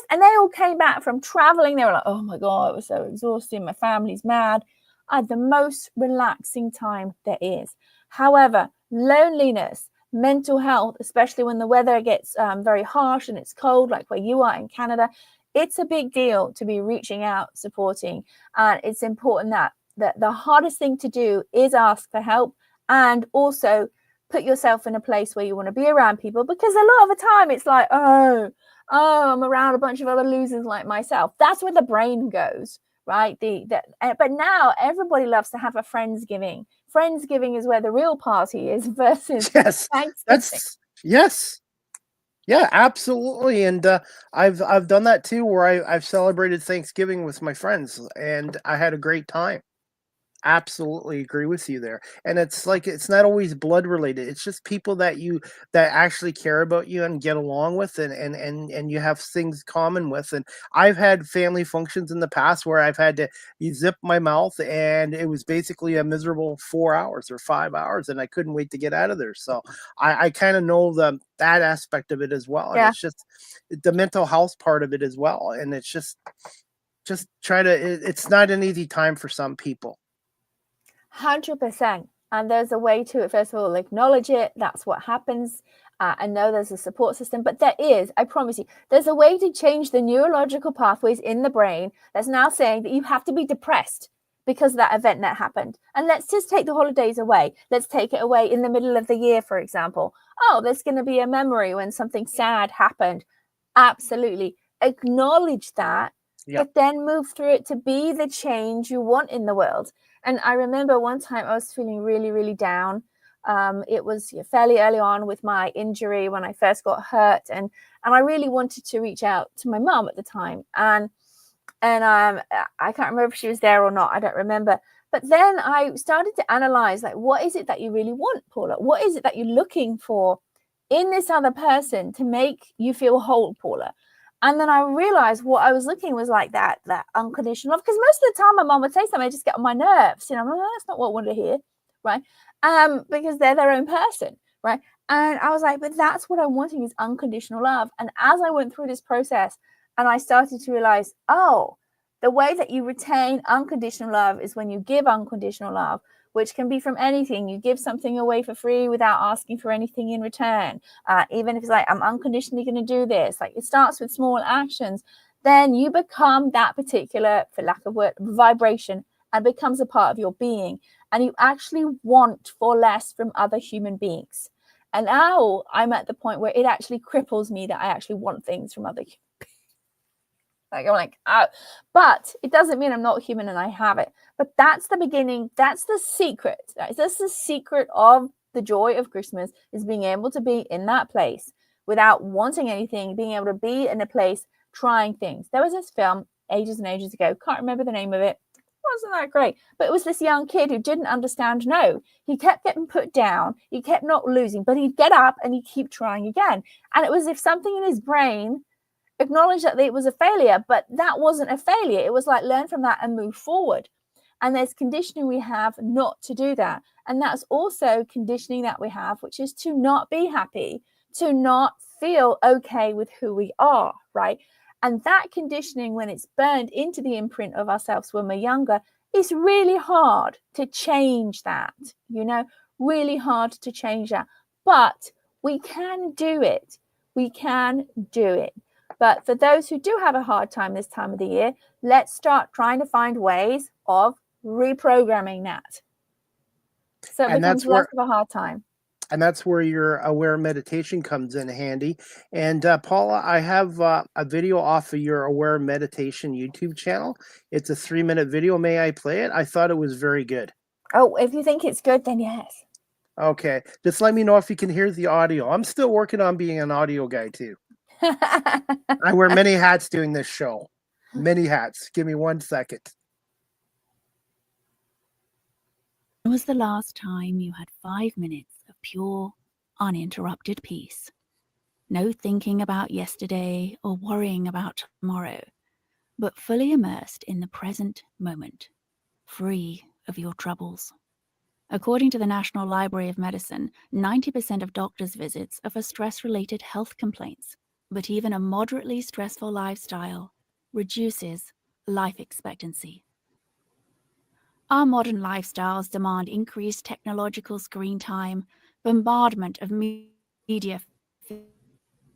And they all came back from traveling. They were like, oh my God, it was so exhausting. My family's mad. I had the most relaxing time there is. However, loneliness, mental health, especially when the weather gets very harsh and it's cold, like where you are in Canada, it's a big deal to be reaching out, supporting. And it's important that the hardest thing to do is ask for help, and also put yourself in a place where you want to be around people, because a lot of the time it's like, oh, I'm around a bunch of other losers like myself. That's where the brain goes, right? But now everybody loves to have a Friendsgiving. Friendsgiving is where the real party is versus Thanksgiving. Yes. Yeah, absolutely. And I've done that too, where I've celebrated Thanksgiving with my friends, and I had a great time. Absolutely agree with you there. And it's like, it's not always blood related. It's just people that actually care about you and get along with, and you have things common with. And I've had family functions in the past where I've had to zip my mouth, and it was basically a miserable 4 hours or 5 hours, and I couldn't wait to get out of there. So I kind of know that aspect of it as well. And it's just the mental health part of it as well. And it's just it's not an easy time for some people. 100%. And there's a way to it. First of all, acknowledge it. That's what happens. I know there's a support system, but I promise you, there's a way to change the neurological pathways in the brain that's now saying that you have to be depressed because of that event that happened. And let's just take the holidays away. Let's take it away in the middle of the year, for example. Oh, there's going to be a memory when something sad happened. Absolutely. Acknowledge that, but then move through it to be the change you want in the world. And I remember one time I was feeling really, really down. It was fairly early on with my injury when I first got hurt, and I really wanted to reach out to my mum at the time, and I can't remember if she was there or not. I don't remember. But then I started to analyze, like, what is it that you really want, Paula? What is it that you're looking for in this other person to make you feel whole, Paula? And then I realized what I was looking was like that unconditional love. Because most of the time my mom would say something, I just get on my nerves. I'm like, oh, that's not what I wanted to hear, right? Because they're their own person, right? And I was like, but that's what I'm wanting, is unconditional love. And as I went through this process and I started to realize, oh, the way that you retain unconditional love is when you give unconditional love, which can be from anything. You give something away for free without asking for anything in return. Even if it's like, I'm unconditionally going to do this. Like, it starts with small actions. Then you become that particular, for lack of word, vibration, and becomes a part of your being. And you actually want for less from other human beings. And now I'm at the point where it actually cripples me that I actually want things from other human beings. Like, I'm like, oh, but it doesn't mean I'm not human and I have it. But that's the beginning. That's the secret. That's the secret of the joy of Christmas, is being able to be in that place without wanting anything, being able to be in a place trying things. There was this film ages and ages ago. Can't remember the name of it. Wasn't that great? But it was this young kid who didn't understand no. He kept getting put down. He kept not losing, but he'd get up and he'd keep trying again. And it was as if something in his brain acknowledge that it was a failure, but that wasn't a failure. It was like, learn from that and move forward. And there's conditioning we have not to do that. And that's also conditioning that we have, which is to not be happy, to not feel okay with who we are, right? And that conditioning, when it's burned into the imprint of ourselves when we're younger, is really hard to change that, really hard to change that. But we can do it. We can do it. But for those who do have a hard time this time of the year, let's start trying to find ways of reprogramming that, so it becomes less of a hard time. And that's where your aware meditation comes in handy. And Paula, I have a video off of your aware meditation YouTube channel. It's a 3-minute video. May I play it? I thought it was very good. Oh, if you think it's good, then yes. Okay. Just let me know if you can hear the audio. I'm still working on being an audio guy too. I wear many hats doing this show. Many hats. Give me 1 second. When was the last time you had 5 minutes of pure, uninterrupted peace? No thinking about yesterday or worrying about tomorrow, but fully immersed in the present moment, free of your troubles. According to the National Library of Medicine, 90% of doctors' visits are for stress-related health complaints, but even a moderately stressful lifestyle reduces life expectancy. Our modern lifestyles demand increased technological screen time, bombardment of media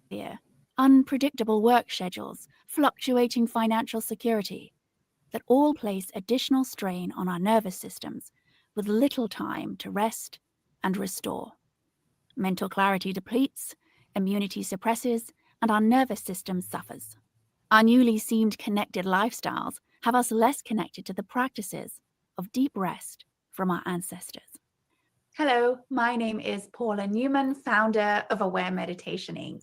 fear, unpredictable work schedules, fluctuating financial security, that all place additional strain on our nervous systems with little time to rest and restore. Mental clarity depletes, immunity suppresses, and our nervous system suffers. Our newly seemed connected lifestyles have us less connected to the practices of deep rest from our ancestors. Hello, my name is Paula Newman, founder of Aware Meditation, Inc.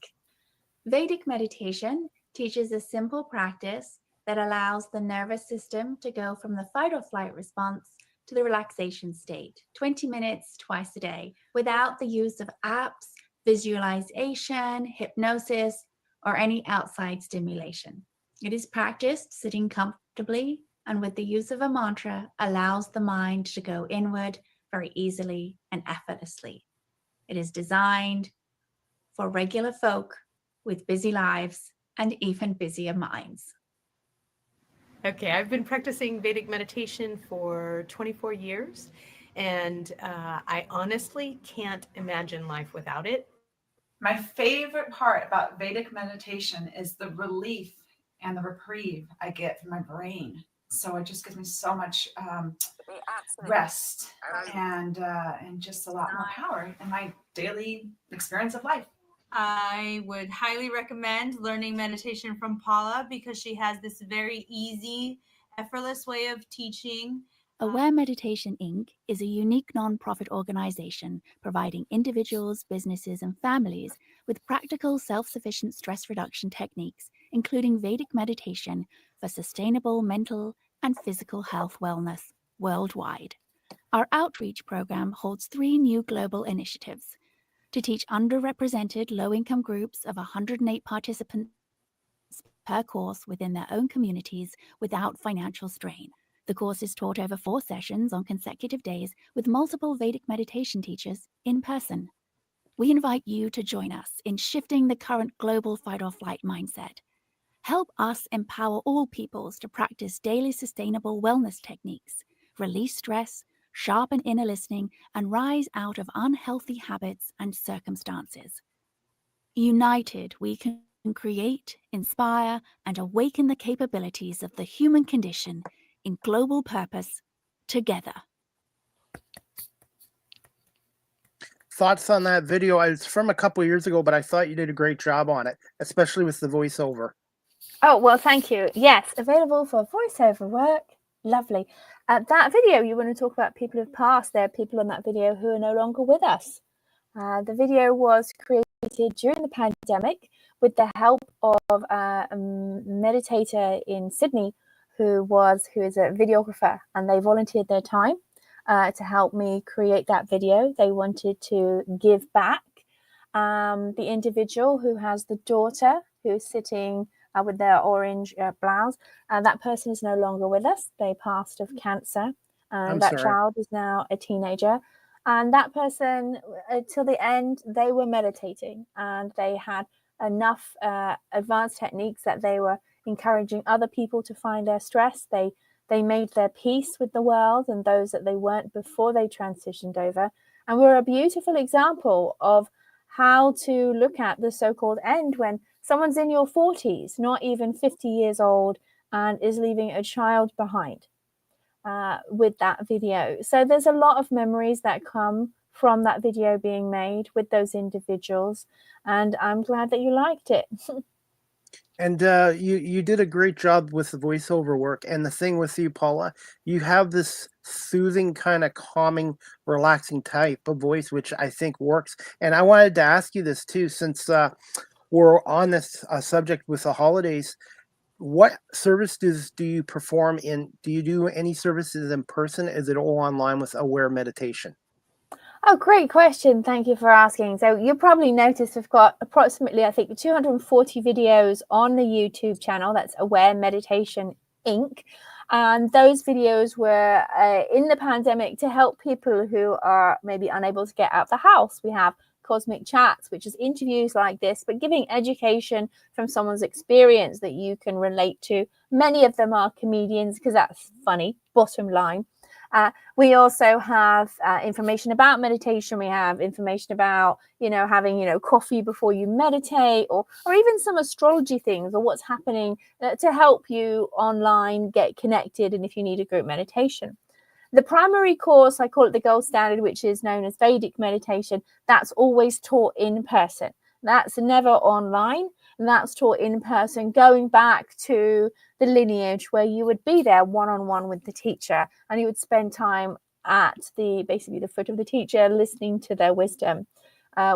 Vedic meditation teaches a simple practice that allows the nervous system to go from the fight or flight response to the relaxation state, 20 minutes twice a day, without the use of apps, visualization, hypnosis, or any outside stimulation. It is practiced sitting comfortably and with the use of a mantra allows the mind to go inward very easily and effortlessly. It is designed for regular folk with busy lives and even busier minds. Okay, I've been practicing Vedic meditation for 24 years, and I honestly can't imagine life without it. My favorite part about Vedic meditation is the relief and the reprieve I get from my brain. So it just gives me so much rest and just a lot more power in my daily experience of life. I would highly recommend learning meditation from Paula because she has this very easy, effortless way of teaching. Aware Meditation Inc. is a unique non-profit organization providing individuals, businesses, and families with practical self-sufficient stress reduction techniques, including Vedic meditation for sustainable mental and physical health wellness worldwide. Our outreach program holds 3 new global initiatives to teach underrepresented low-income groups of 108 participants per course within their own communities without financial strain. The course is taught over 4 sessions on consecutive days with multiple Vedic meditation teachers in person. We invite you to join us in shifting the current global fight-or-flight mindset. Help us empower all peoples to practice daily sustainable wellness techniques, release stress, sharpen inner listening, and rise out of unhealthy habits and circumstances. United, we can create, inspire, and awaken the capabilities of the human condition in global purpose together. Thoughts on that video? It's from a couple years ago, but I thought you did a great job on it, especially with the voiceover. Oh, well, thank you. Yes, available for voiceover work. Lovely. That video, you want to talk about people who've passed. There are people on that video who are no longer with us. The video was created during the pandemic with the help of a meditator in Sydney who is a videographer, and they volunteered their time to help me create that video. They wanted to give back. The individual who has the daughter who's sitting with their orange blouse, that person is no longer with us. They passed of cancer. That child is now a teenager. And that person, till the end, they were meditating, and they had enough advanced techniques that they were encouraging other people to find their stress. They made their peace with the world and those that they weren't before they transitioned over. And we're a beautiful example of how to look at the so-called end when someone's in your 40s, not even 50 years old, and is leaving a child behind with that video. So there's a lot of memories that come from that video being made with those individuals, and I'm glad that you liked it. And you did a great job with the voiceover work. And the thing with you, Paula, you have this soothing, kind of calming, relaxing type of voice, which I think works. And I wanted to ask you this too, since we're on this subject with the holidays. What services do you perform in? Do you do any services in person? Is it all online with Aware Meditation? Oh, great question. Thank you for asking. So you probably noticed we've got approximately, I think, 240 videos on the YouTube channel. That's Aware Meditation Inc. And those videos were in the pandemic to help people who are maybe unable to get out of the house. We have Cosmic Chats, which is interviews like this, but giving education from someone's experience that you can relate to. Many of them are comedians because that's funny, bottom line. We also have information about meditation. We have information about, having, coffee before you meditate, or even some astrology things, or what's happening to help you online get connected. And if you need a group meditation, the primary course, I call it the gold standard, which is known as Vedic meditation. That's always taught in person. That's never online. And that's taught in person, going back to the lineage where you would be there one-on-one with the teacher, and you would spend time at basically the foot of the teacher, listening to their wisdom.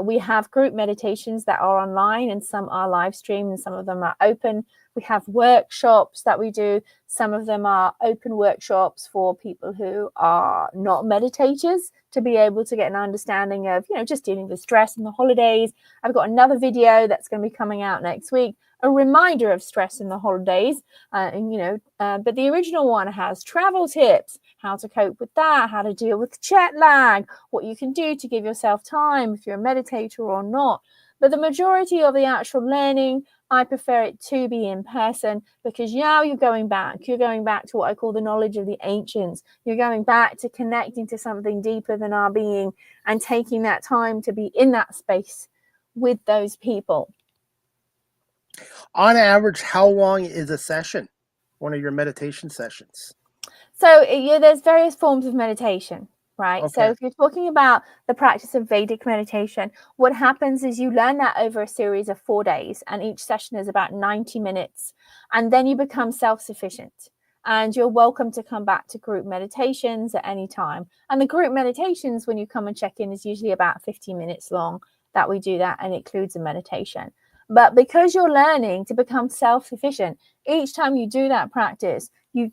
We have group meditations that are online, and some are live streamed, and some of them are open. We have workshops that we do. Some of them are open workshops for people who are not meditators, to be able to get an understanding of, just dealing with stress in the holidays. I've got another video that's going to be coming out next week, a reminder of stress in the holidays. But the original one has travel tips, how to cope with that, how to deal with jet lag, what you can do to give yourself time if you're a meditator or not. But the majority of the actual learning, I prefer it to be in person, because now you're going back to what I call the knowledge of the ancients. You're going back to connecting to something deeper than our being, and taking that time to be in that space with those people. On average, how long is a session, one of your meditation sessions? So there's various forms of meditation, right? Okay. So if you're talking about the practice of Vedic meditation, what happens is you learn that over a series of 4 days, and each session is about 90 minutes. And then you become self-sufficient. And you're welcome to come back to group meditations at any time. And the group meditations, when you come and check in, is usually about 15 minutes long that we do that, and it includes a meditation. But because you're learning to become self-sufficient, each time you do that practice, you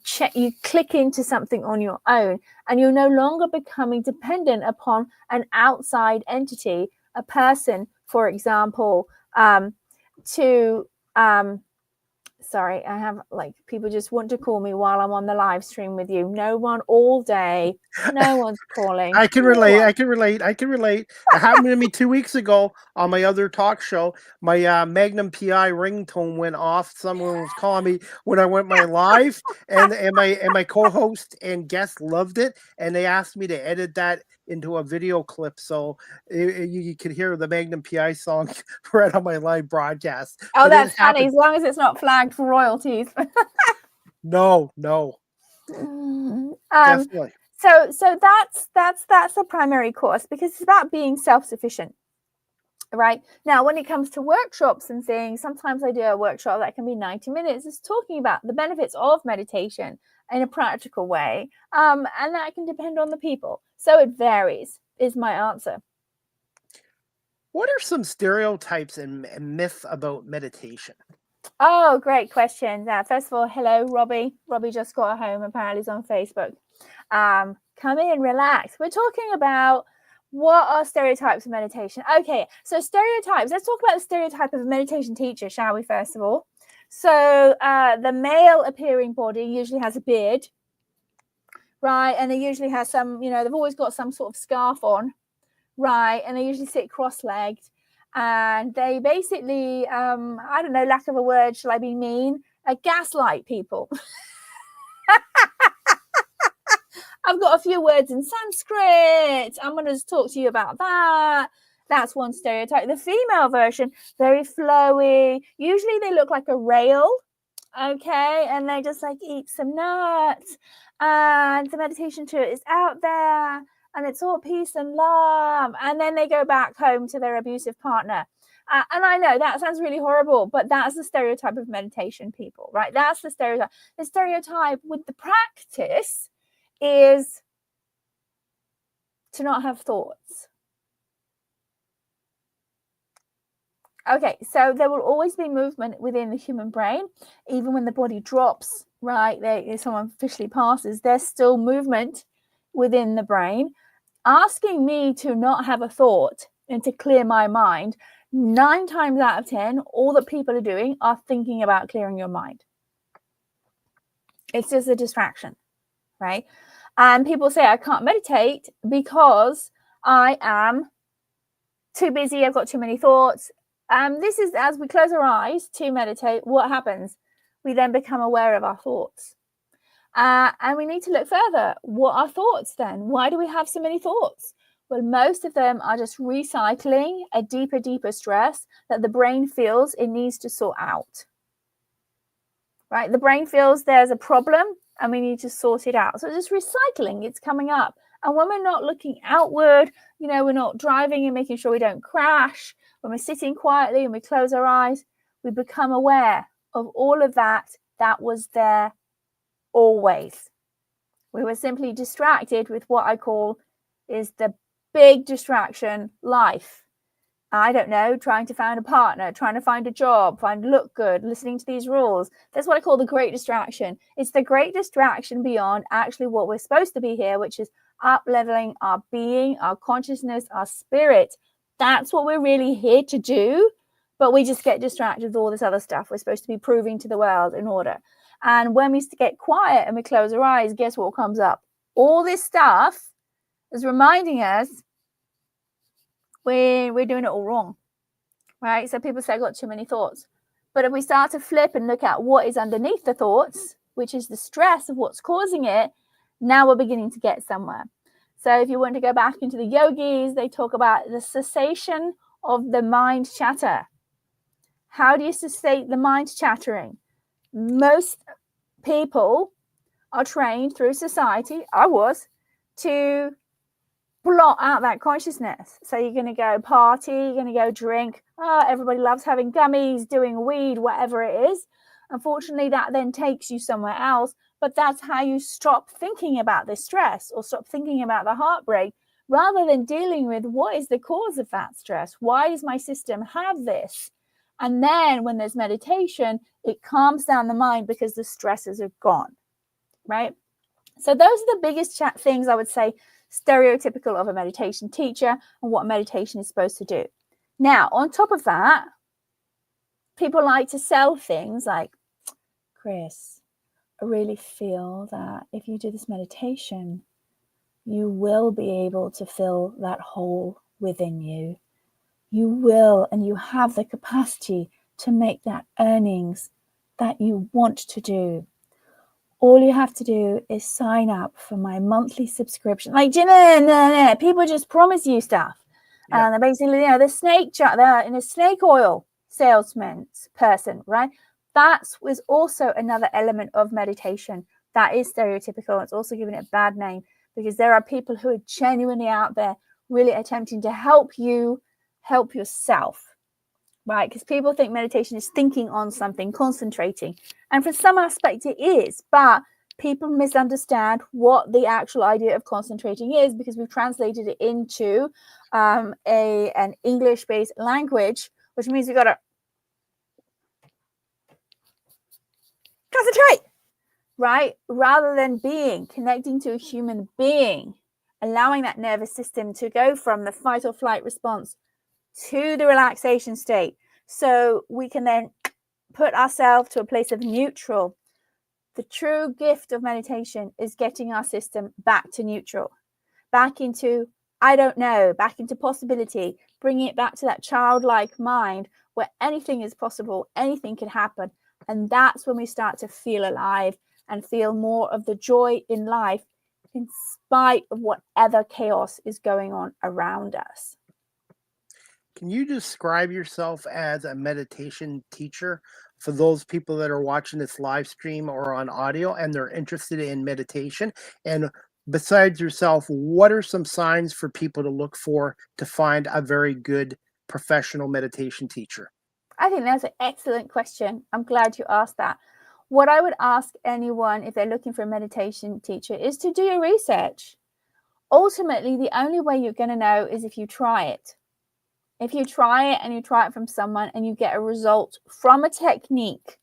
click into something on your own, and you're no longer becoming dependent upon an outside entity, a person, for example, sorry, I have like people just want to call me while I'm on the live stream with you. No one all day. No one's calling. I can relate. It happened to me 2 weeks ago on my other talk show. My Magnum PI ringtone went off. Someone was calling me when I went my live, and my co-host and guest loved it, and they asked me to edit that into a video clip, so you could hear the Magnum PI song right on my live broadcast. Oh, that's funny, as long as it's not flagged for royalties. No. Definitely. So that's a primary course, because it's about being self-sufficient. Right now, when it comes to workshops and things, sometimes I do a workshop that can be 90 minutes. It's talking about the benefits of meditation in a practical way, and that can depend on the people. So it varies, is my answer. What are some stereotypes and myths about meditation? Oh, great question. First of all, hello, Robbie. Robbie just got home. Apparently, he's on Facebook. Come in, relax. We're talking about what are stereotypes of meditation. Okay, so stereotypes. Let's talk about the stereotype of a meditation teacher, shall we, first of all? So the male appearing body usually has a beard, right? And they usually have some, they've always got some sort of scarf on, right? And they usually sit cross-legged. And they basically, I don't know, lack of a word, shall I be mean? Gaslight people. I've got a few words in Sanskrit. I'm going to talk to you about that. That's one stereotype. The female version, very flowy. Usually they look like a rail, okay? And they just like eat some nuts. And the meditation tour is out there. And it's all peace and love. And then they go back home to their abusive partner. And I know that sounds really horrible, but that's the stereotype of meditation people, right? That's the stereotype. The stereotype with the practice is to not have thoughts. Okay, so there will always be movement within the human brain, even when the body drops, right? If someone officially passes, there's still movement within the brain. Asking me to not have a thought and to clear my mind, 9 times out of 10, all that people are doing are thinking about clearing your mind. It's just a distraction, right? And people say, I can't meditate because I am too busy. I've got too many thoughts. This is as we close our eyes to meditate, what happens? We then become aware of our thoughts. And we need to look further. What are thoughts then? Why do we have so many thoughts? Well, most of them are just recycling a deeper stress that the brain feels it needs to sort out. Right? The brain feels there's a problem and we need to sort it out. So it's just recycling, it's coming up. And when we're not looking outward, we're not driving and making sure we don't crash, when we're sitting quietly and we close our eyes, we become aware of all of that was there always. We were simply distracted with what I call is the big distraction, life. I don't know, trying to find a partner, trying to find a job, look good, listening to these rules. That's what I call the great distraction. It's the great distraction beyond actually what we're supposed to be here, which is up-leveling our being, our consciousness, our spirit. That's what we're really here to do, but we just get distracted with all this other stuff we're supposed to be proving to the world in order. And when we get quiet and we close our eyes, guess what comes up? All this stuff is reminding us we're doing it all wrong, right? So people say, I got too many thoughts. But if we start to flip and look at what is underneath the thoughts, which is the stress of what's causing it, now we're beginning to get somewhere. So if you want to go back into the yogis, they talk about the cessation of the mind chatter. How do you cessate the mind chattering? Most people are trained through society, I was, to blot out that consciousness. So you're going to go party, you're going to go drink. Oh, everybody loves having gummies, doing weed, whatever it is. Unfortunately, that then takes you somewhere else. but that's how you stop thinking about the stress or stop thinking about the heartbreak, rather than dealing with what is the cause of that stress. Why does my system have this? And then when there's meditation, it calms down the mind because the stresses are gone, right? So those are the biggest things I would say stereotypical of a meditation teacher and what meditation is supposed to do. Now, on top of that, people like to sell things like, Chris, I really feel that if you do this meditation, you will be able to fill that hole within you. You will, and you have the capacity to make that earnings that you want to do. All you have to do is sign up for my monthly subscription. Like, no. People just promise you stuff. Yeah. And they're basically, the they're in a snake oil salesman person, right? That was also another element of meditation that is stereotypical. It's also giving it a bad name, because there are people who are genuinely out there really attempting to help you help yourself, right? Because people think meditation is thinking on something, concentrating. And for some aspect it is, but people misunderstand what the actual idea of concentrating is, because we've translated it into an English-based language, which means we've got to concentrate, right? Rather than connecting to a human being, allowing that nervous system to go from the fight or flight response to the relaxation state, so we can then put ourselves to a place of neutral. The true gift of meditation is getting our system back to neutral, back into I don't know, back into possibility, bringing it back to that childlike mind where anything is possible, anything can happen. And that's when we start to feel alive and feel more of the joy in life, in spite of whatever chaos is going on around us. Can you describe yourself as a meditation teacher for those people that are watching this live stream or on audio and they're interested in meditation? And besides yourself, what are some signs for people to look for to find a very good professional meditation teacher? I think that's an excellent question. I'm glad you asked that. What I would ask anyone if they're looking for a meditation teacher is to do your research. Ultimately, the only way you're going to know is if you try it. If you try it and you try it from someone and you get a result from a technique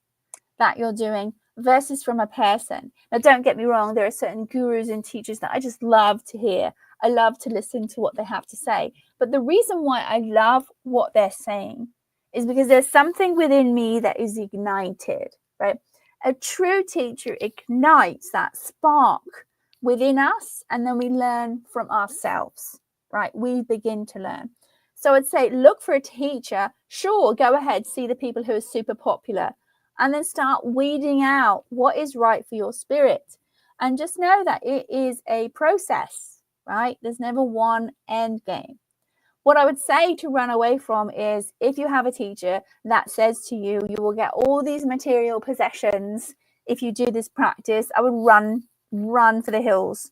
that you're doing versus from a person. Now, don't get me wrong, there are certain gurus and teachers that I just love to hear. I love to listen to what they have to say. But the reason why I love what they're saying is because there's something within me that is ignited, right? A true teacher ignites that spark within us, and then we learn from ourselves, right? We begin to learn. So I'd say look for a teacher. Sure, go ahead, see the people who are super popular, and then start weeding out what is right for your spirit. And just know that it is a process, right? There's never one end game. What I would say to run away from is if you have a teacher that says to you, you will get all these material possessions if you do this practice, I would run for the hills,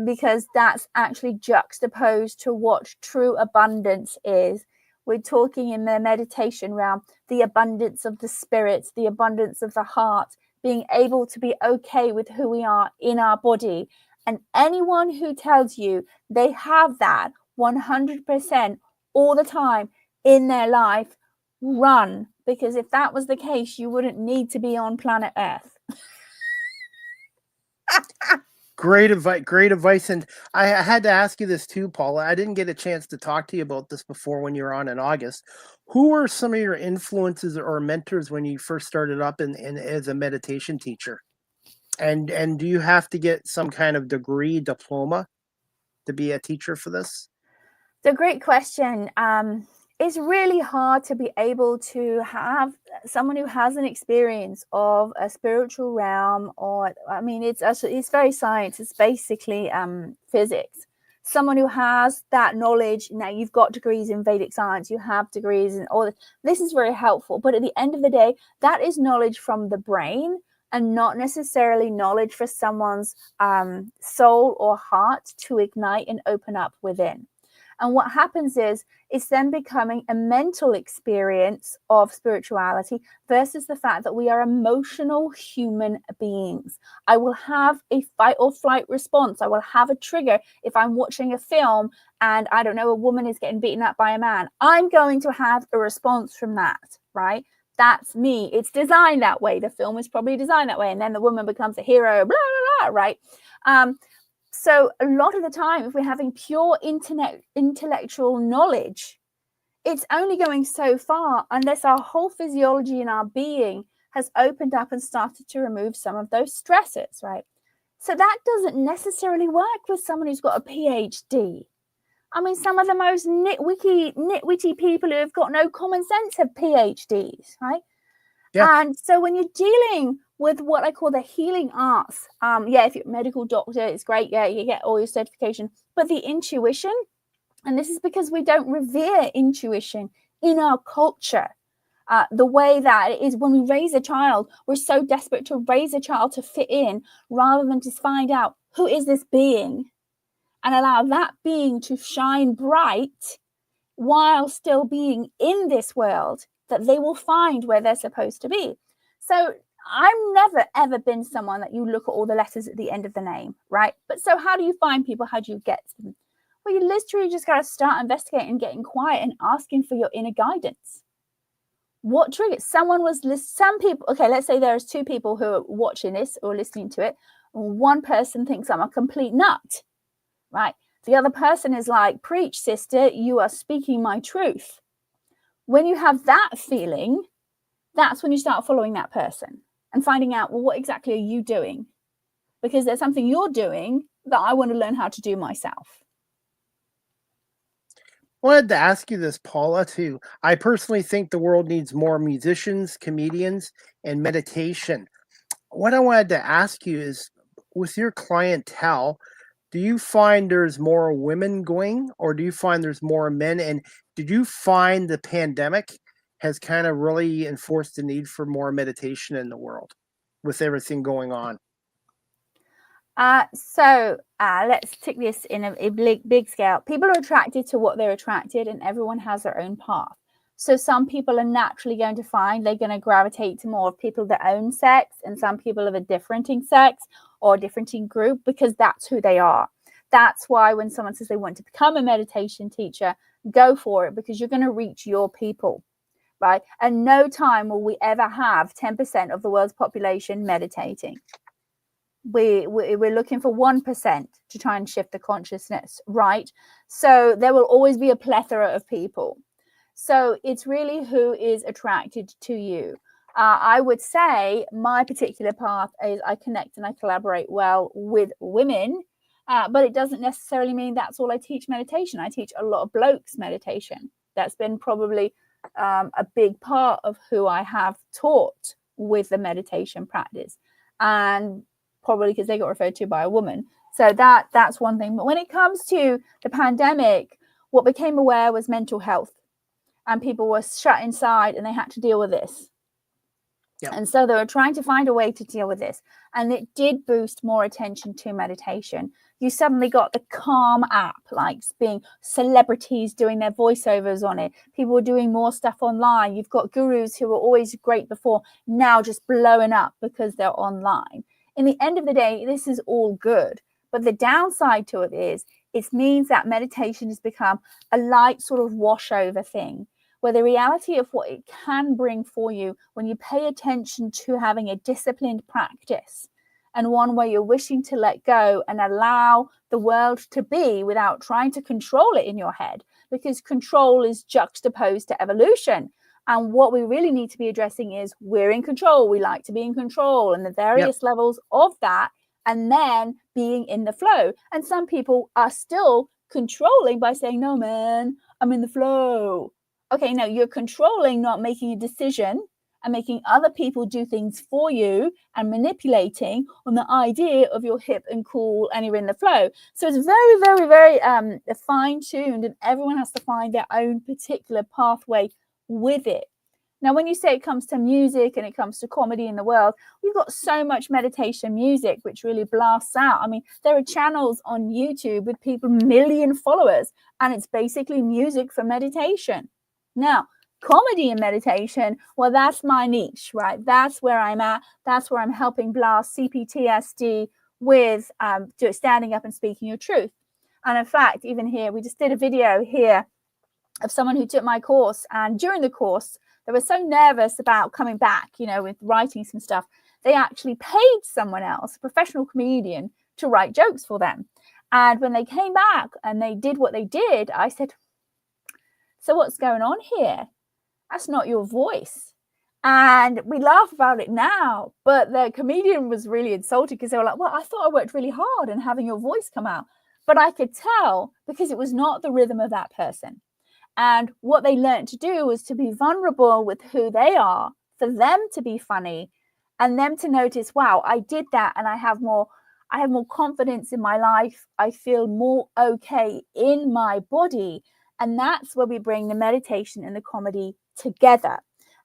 because that's actually juxtaposed to what true abundance is. We're talking in the meditation realm, the abundance of the spirit, the abundance of the heart, being able to be okay with who we are in our body. And anyone who tells you they have that 100% all the time in their life, run, because if that was the case, you wouldn't need to be on planet Earth. Great advice. And I had to ask you this too, Paula. I didn't get a chance to talk to you about this before when you were on in August. Who were some of your influences or mentors when you first started up in as a meditation teacher? And do you have to get some kind of diploma to be a teacher for this? It's a great question. It's really hard to be able to have someone who has an experience of a spiritual realm, or it's very science. It's basically physics. Someone who has that knowledge. Now, you've got degrees in Vedic science, you have degrees in all this is very helpful. But at the end of the day, that is knowledge from the brain and not necessarily knowledge for someone's soul or heart to ignite and open up within. And what happens is it's then becoming a mental experience of spirituality versus the fact that we are emotional human beings. I will have a fight or flight response. I will have a trigger if I'm watching a film and I don't know, a woman is getting beaten up by a man. I'm going to have a response from that, right? That's me. It's designed that way. The film is probably designed that way. And then the woman becomes a hero, blah, blah, blah, right? So a lot of the time, if we're having pure intellectual knowledge, it's only going so far unless our whole physiology and our being has opened up and started to remove some of those stressors, right? So that doesn't necessarily work with someone who's got a PhD. I mean, some of the most nitwitty people who have got no common sense have PhDs, right? Yeah. And so when you're dealing with what I call the healing arts, if you're a medical doctor, it's great. Yeah, you get all your certification. But the intuition, and this is because we don't revere intuition in our culture. The way that it is when we raise a child, we're so desperate to raise a child to fit in rather than just find out who is this being and allow that being to shine bright while still being in this world that they will find where they're supposed to be. So I'm never, ever been someone that you look at all the letters at the end of the name, right? But so how do you find people? How do you get to them? Well, you literally just got to start investigating, getting quiet and asking for your inner guidance. What triggers? Some people, okay, let's say there's two people who are watching this or listening to it. One person thinks I'm a complete nut, right? The other person is like, preach, sister, you are speaking my truth. When you have that feeling, that's when you start following that person and finding out, well, what exactly are you doing? Because there's something you're doing that I want to learn how to do myself. I wanted to ask you this, Paula, too. I personally think the world needs more musicians, comedians, and meditation. What I wanted to ask you is, with your clientele, do you find there's more women going, or do you find there's more men? And did you find the pandemic has kind of really enforced the need for more meditation in the world with everything going on? Let's take this in a big scale. People are attracted to what they're attracted, and everyone has their own path. So some people are naturally going to find they're going to gravitate to more of people of their own sex, and some people of a differing sex or a differing group, because that's who they are. That's why when someone says they want to become a meditation teacher, go for it, because you're going to reach your people, right? And no time will we ever have 10% of the world's population meditating. We're looking for 1% to try and shift the consciousness, right? So there will always be a plethora of people. So it's really who is attracted to you. I would say my particular path is I connect and I collaborate well with women, but it doesn't necessarily mean that's all I teach meditation. I teach a lot of blokes meditation. That's been probably a big part of who I have taught with the meditation practice, and probably because they got referred to by a woman. So that's one thing. But when it comes to the pandemic, what became aware was mental health, and people were shut inside and they had to deal with this. Yeah. And so they were trying to find a way to deal with this. And it did boost more attention to meditation. You suddenly got the Calm app, like being celebrities doing their voiceovers on it. People were doing more stuff online. You've got gurus who were always great before, now just blowing up because they're online. In the end of the day, this is all good. But the downside to it is, it means that meditation has become a light sort of washover thing, where the reality of what it can bring for you when you pay attention to having a disciplined practice, and one where you're wishing to let go and allow the world to be without trying to control it in your head, because control is juxtaposed to evolution. And what we really need to be addressing is we're in control. We like to be in control, and the various levels of that, and then being in the flow. And some people are still controlling by saying, no, man, I'm in the flow. Okay, no, you're controlling, not making a decision and making other people do things for you and manipulating on the idea of you're hip and cool and you're in the flow. So it's very, very, very fine-tuned, and everyone has to find their own particular pathway with it. Now, when you say it comes to music and it comes to comedy in the world, we've got so much meditation music, which really blasts out. I mean, there are channels on YouTube with people, million followers, and it's basically music for meditation. Now, comedy and meditation, well, that's my niche, right? That's where I'm at. That's where I'm helping blast CPTSD with standing up and speaking your truth. And in fact, even here, we just did a video here of someone who took my course, and during the course, they were so nervous about coming back, you know, with writing some stuff. They actually paid someone else, a professional comedian, to write jokes for them. And when they came back and they did what they did, I said, so what's going on here? That's not your voice. And we laugh about it now, but the comedian was really insulted because they were like, well, I thought I worked really hard in having your voice come out. But I could tell because it was not the rhythm of that person. And what they learned to do was to be vulnerable with who they are, for them to be funny, and them to notice, wow, I did that, and I have more confidence in my life. I feel more okay in my body. And that's where we bring the meditation and the comedy together.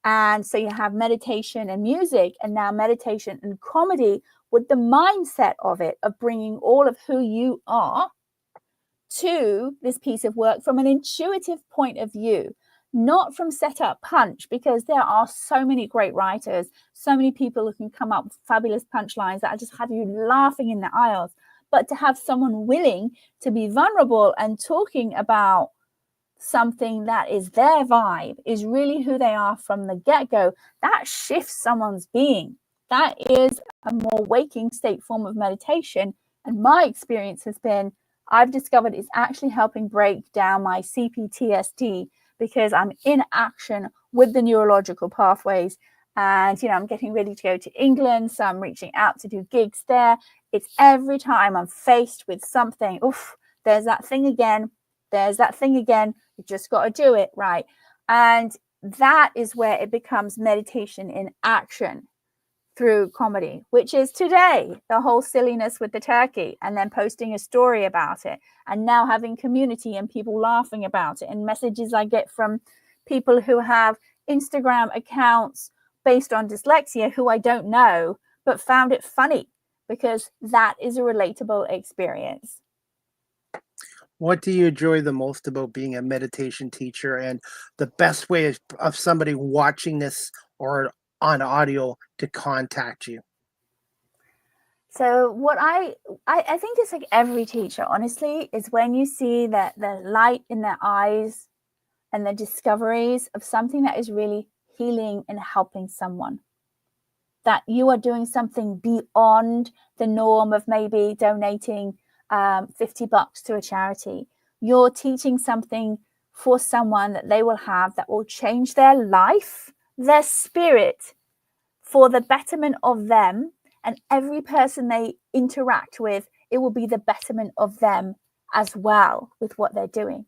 And so you have meditation and music, and now meditation and comedy with the mindset of it, of bringing all of who you are to this piece of work from an intuitive point of view, not from set up punch, because there are so many great writers, so many people who can come up with fabulous punchlines that just have you laughing in the aisles, but to have someone willing to be vulnerable and talking about something that is their vibe, is really who they are from the get-go, that shifts someone's being. That is a more waking state form of meditation. And my experience has been, I've discovered it's actually helping break down my CPTSD, because I'm in action with the neurological pathways. And, you know, I'm getting ready to go to England, so I'm reaching out to do gigs there. It's every time I'm faced with something, oof, there's that thing again. There's that thing again. You just got to do it, right? And that is where it becomes meditation in action through comedy, which is today, the whole silliness with the turkey, and then posting a story about it, and now having community and people laughing about it, and messages I get from people who have Instagram accounts based on dyslexia who I don't know, but found it funny because that is a relatable experience. What do you enjoy the most about being a meditation teacher, and the best way of somebody watching this or on audio to contact you? So what I think it's like every teacher, honestly, is when you see that the light in their eyes and the discoveries of something that is really healing and helping someone, that you are doing something beyond the norm of maybe donating $50 to a charity. You're teaching something for someone that they will have that will change their life, their spirit, for the betterment of them, and every person they interact with, it will be the betterment of them as well with what they're doing.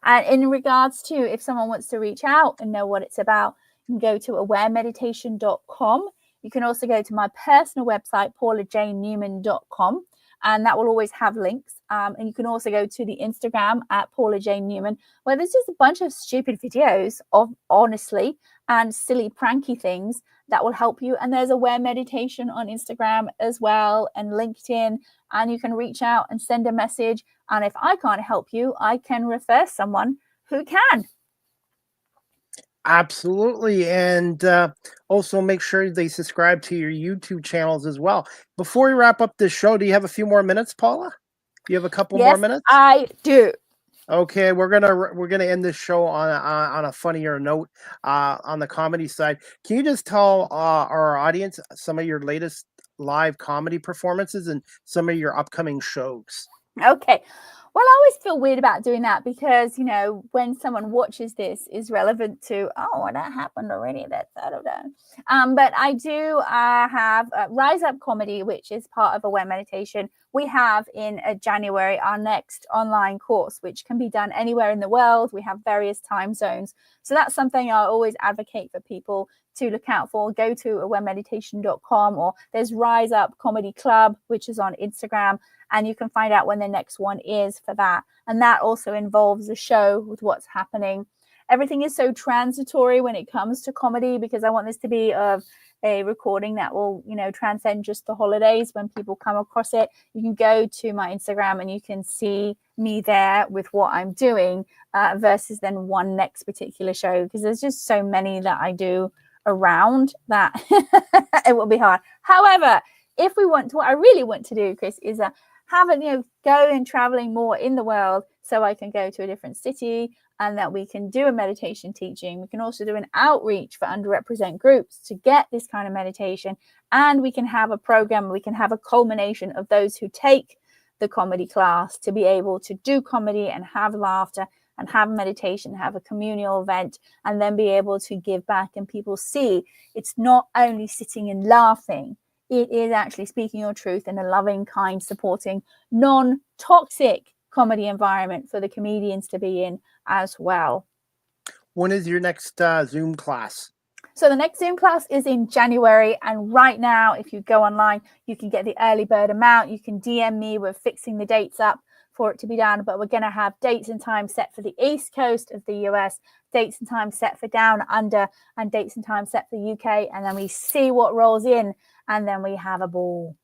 And in regards to, if someone wants to reach out and know what it's about, you can go to awaremeditation.com. You can also go to my personal website, paulajanenewman.com, and that will always have links. And you can also go to the Instagram at Paula Jane Newman, where there's just a bunch of stupid videos of, honestly, and silly pranky things that will help you. And there's Aware Meditation on Instagram as well, and LinkedIn, and you can reach out and send a message. And if I can't help you, I can refer someone who can. Absolutely. And also make sure they subscribe to your YouTube channels as well. Before we wrap up this show, do you have a few more minutes, Paula? Do you have a couple more minutes? I do. Okay, we're gonna end this show on a funnier note, on the comedy side. Can you just tell our audience some of your latest live comedy performances and some of your upcoming shows? Okay. Well, I always feel weird about doing that because, you know, when someone watches this is relevant to, oh, that happened already. That's out of that. But I do have Rise Up Comedy, which is part of Aware Meditation. We have in January our next online course, which can be done anywhere in the world. We have various time zones. So that's something I always advocate for people to look out for. Go to awaremeditation.com, or there's Rise Up Comedy Club, which is on Instagram. And you can find out when the next one is for that. And that also involves a show with what's happening. everything is so transitory when it comes to comedy, because I want this to be of a recording that will, you know, transcend just the holidays. When people come across it, you can go to my Instagram and you can see me there with what I'm doing, versus then one next particular show, because there's just so many that I do around that it will be hard. However, if we want to, what I really want to do, Chris, is have it, you know, go and traveling more in the world, so I can go to a different city and that we can do a meditation teaching. We can also do an outreach for underrepresented groups to get this kind of meditation, and we can have a program, we can have a culmination of those who take the comedy class to be able to do comedy and have laughter and have meditation, have a communal event, and then be able to give back. And people see it's not only sitting and laughing, it is actually speaking your truth in a loving, kind, supporting, non-toxic comedy environment for the comedians to be in as well. When is your next Zoom class? So the next Zoom class is in January, and right now, if you go online, you can get the early bird amount. You can DM me. We're fixing the dates up for it to be done, but we're going to have dates and times set for the East Coast of the US, dates and times set for down under, and dates and times set for the UK, and then we see what rolls in, and then we have a ball.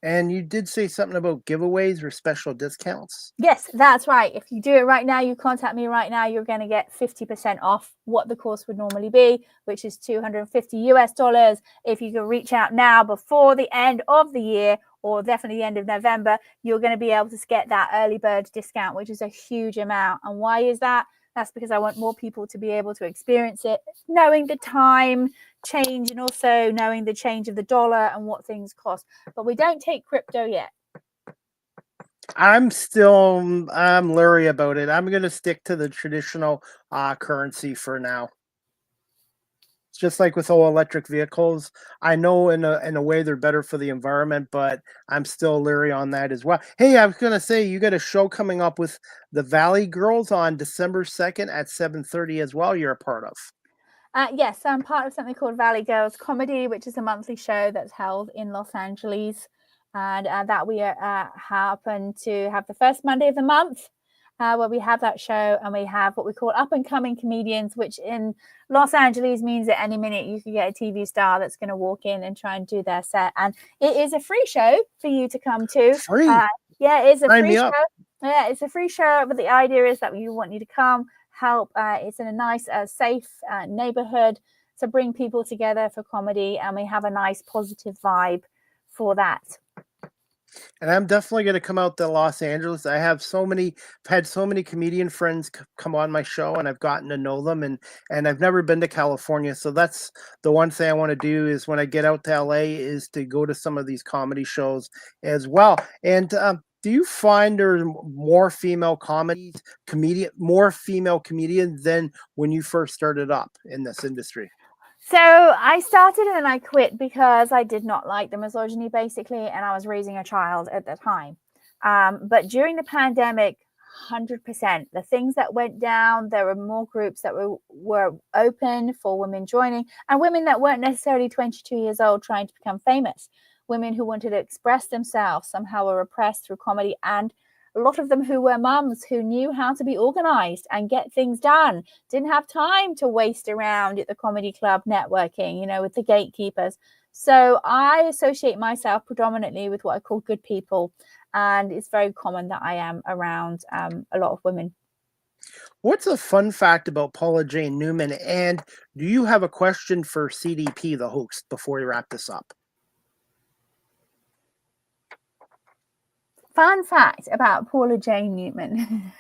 And you did say something about giveaways or special discounts. Yes, that's right. If you do it right now, you contact me right now, you're going to get 50% off what the course would normally be, which is $250. If you can reach out now before the end of the year, or definitely the end of November, you're going to be able to get that early bird discount, which is a huge amount. And why is that? That's because I want more people to be able to experience it, knowing the time change and also knowing the change of the dollar and what things cost. But we don't take crypto yet. I'm leery about it. I'm going to stick to the traditional currency for now. It's just like with all electric vehicles. I know in a way they're better for the environment, but I'm still leery on that as well. Hey, I was going to say, you got a show coming up with the Valley Girls on December 2nd at 7:30 as well, you're a part of. Yes, I'm part of something called Valley Girls Comedy, which is a monthly show that's held in Los Angeles. And that we happen to have the first Monday of the month, where we have that show, and we have what we call up and coming comedians, which in Los Angeles means that any minute you can get a TV star that's going to walk in and try and do their set. And it is a free show for you to come to. Free? Yeah, it's a free show. Up. Yeah, it's a free show, but the idea is that we want you to come, help. It's in a nice, safe neighborhood to bring people together for comedy, and we have a nice positive vibe for that. And I'm definitely going to come out to Los Angeles. I've had so many comedian friends come on my show, and I've gotten to know them, and I've never been to California. So that's the one thing I want to do, is when I get out to LA, is to go to some of these comedy shows as well. And do you find there's more female comedians than when you first started up in this industry? So I started and I quit because I did not like the misogyny, basically, and I was raising a child at the time. But during the pandemic, 100%, the things that went down, there were more groups that were open for women joining, and women that weren't necessarily 22 years old trying to become famous. Women who wanted to express themselves somehow were oppressed through comedy, and a lot of them who were mums who knew how to be organized and get things done, didn't have time to waste around at the comedy club networking, you know, with the gatekeepers. So I associate myself predominantly with what I call good people. And it's very common that I am around a lot of women. What's a fun fact about Paula Jane Newman? And do you have a question for CDP, the host, before we wrap this up? Fun fact about Paula Jane Newman.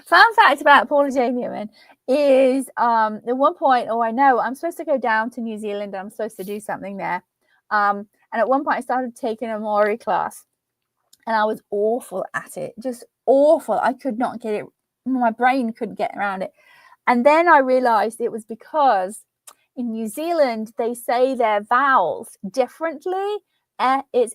Fun fact about Paula Jane Newman is at one point, I know I'm supposed to go down to New Zealand. I'm supposed to do something there. And at one point I started taking a Maori class, and I was awful at it, just awful. I could not get it. My brain couldn't get around it. And then I realized it was because in New Zealand, they say their vowels differently. Is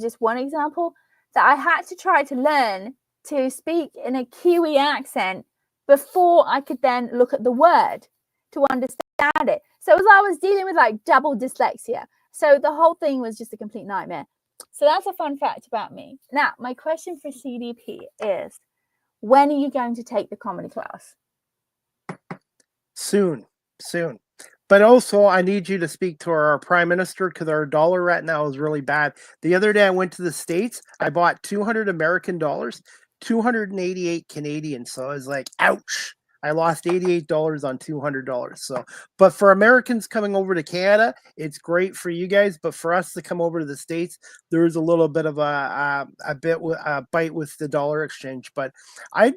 just one example that I had to try to learn to speak in a Kiwi accent before I could then look at the word to understand it. So as I was dealing with like double dyslexia, so the whole thing was just a complete nightmare. So that's a fun fact about me. Now, my question for CDP is, when are you going to take the comedy class? Soon. But also, I need you to speak to our prime minister because our dollar right now is really bad. The other day I went to the States. I bought 200 American dollars, 288 Canadian. So I was like, ouch. I lost $88 on $200. So, but for Americans coming over to Canada, it's great for you guys. But for us to come over to the States, there's a little bit of a bite with the dollar exchange. But I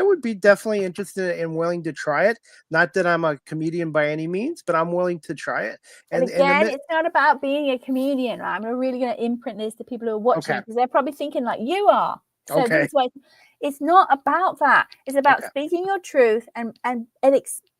would be definitely interested and willing to try it. Not that I'm a comedian by any means, but I'm willing to try it. And again, it's not about being a comedian. Right? I'm really going to imprint this to people who are watching because they're probably thinking like you are. So this is why it's not about that. It's about speaking your truth and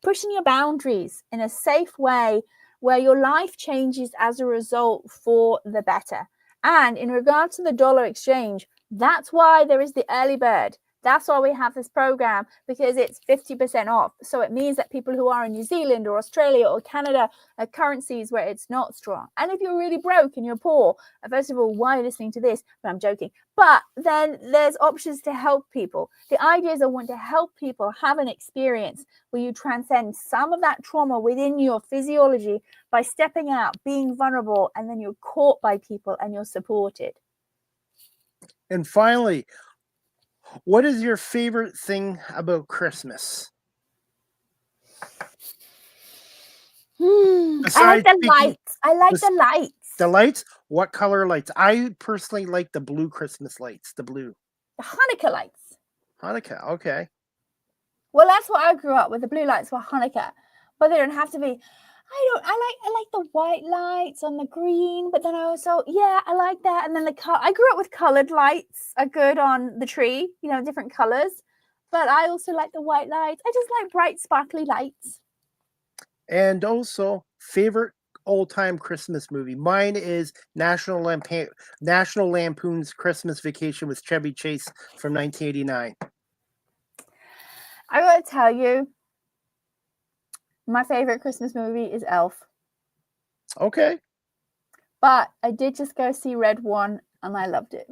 pushing your boundaries in a safe way where your life changes as a result for the better. And in regard to the dollar exchange, that's why there is the early bird. That's why we have this program, because it's 50% off. So it means that people who are in New Zealand or Australia or Canada are currencies where it's not strong. And if you're really broke and you're poor, first of all, why are you listening to this? But I'm joking. But then there's options to help people. The idea is I want to help people have an experience where you transcend some of that trauma within your physiology by stepping out, being vulnerable, and then you're caught by people and you're supported. And finally, what is your favorite thing about Christmas? I like the lights. I like the lights. The lights? What color lights? I personally like the blue Christmas lights, the blue. The Hanukkah lights. Hanukkah, okay. Well, that's what I grew up with. The blue lights for Hanukkah, but they don't have to be. I like the white lights on the green, but then I also, I like that. And then I grew up with colored lights are good on the tree, different colors. But I also like the white lights. I just like bright, sparkly lights. And also, favorite old-time Christmas movie. Mine is National Lampoon's Christmas Vacation with Chevy Chase from 1989. I gotta tell you, my favorite Christmas movie is Elf. Okay. But I did just go see Red One and I loved it.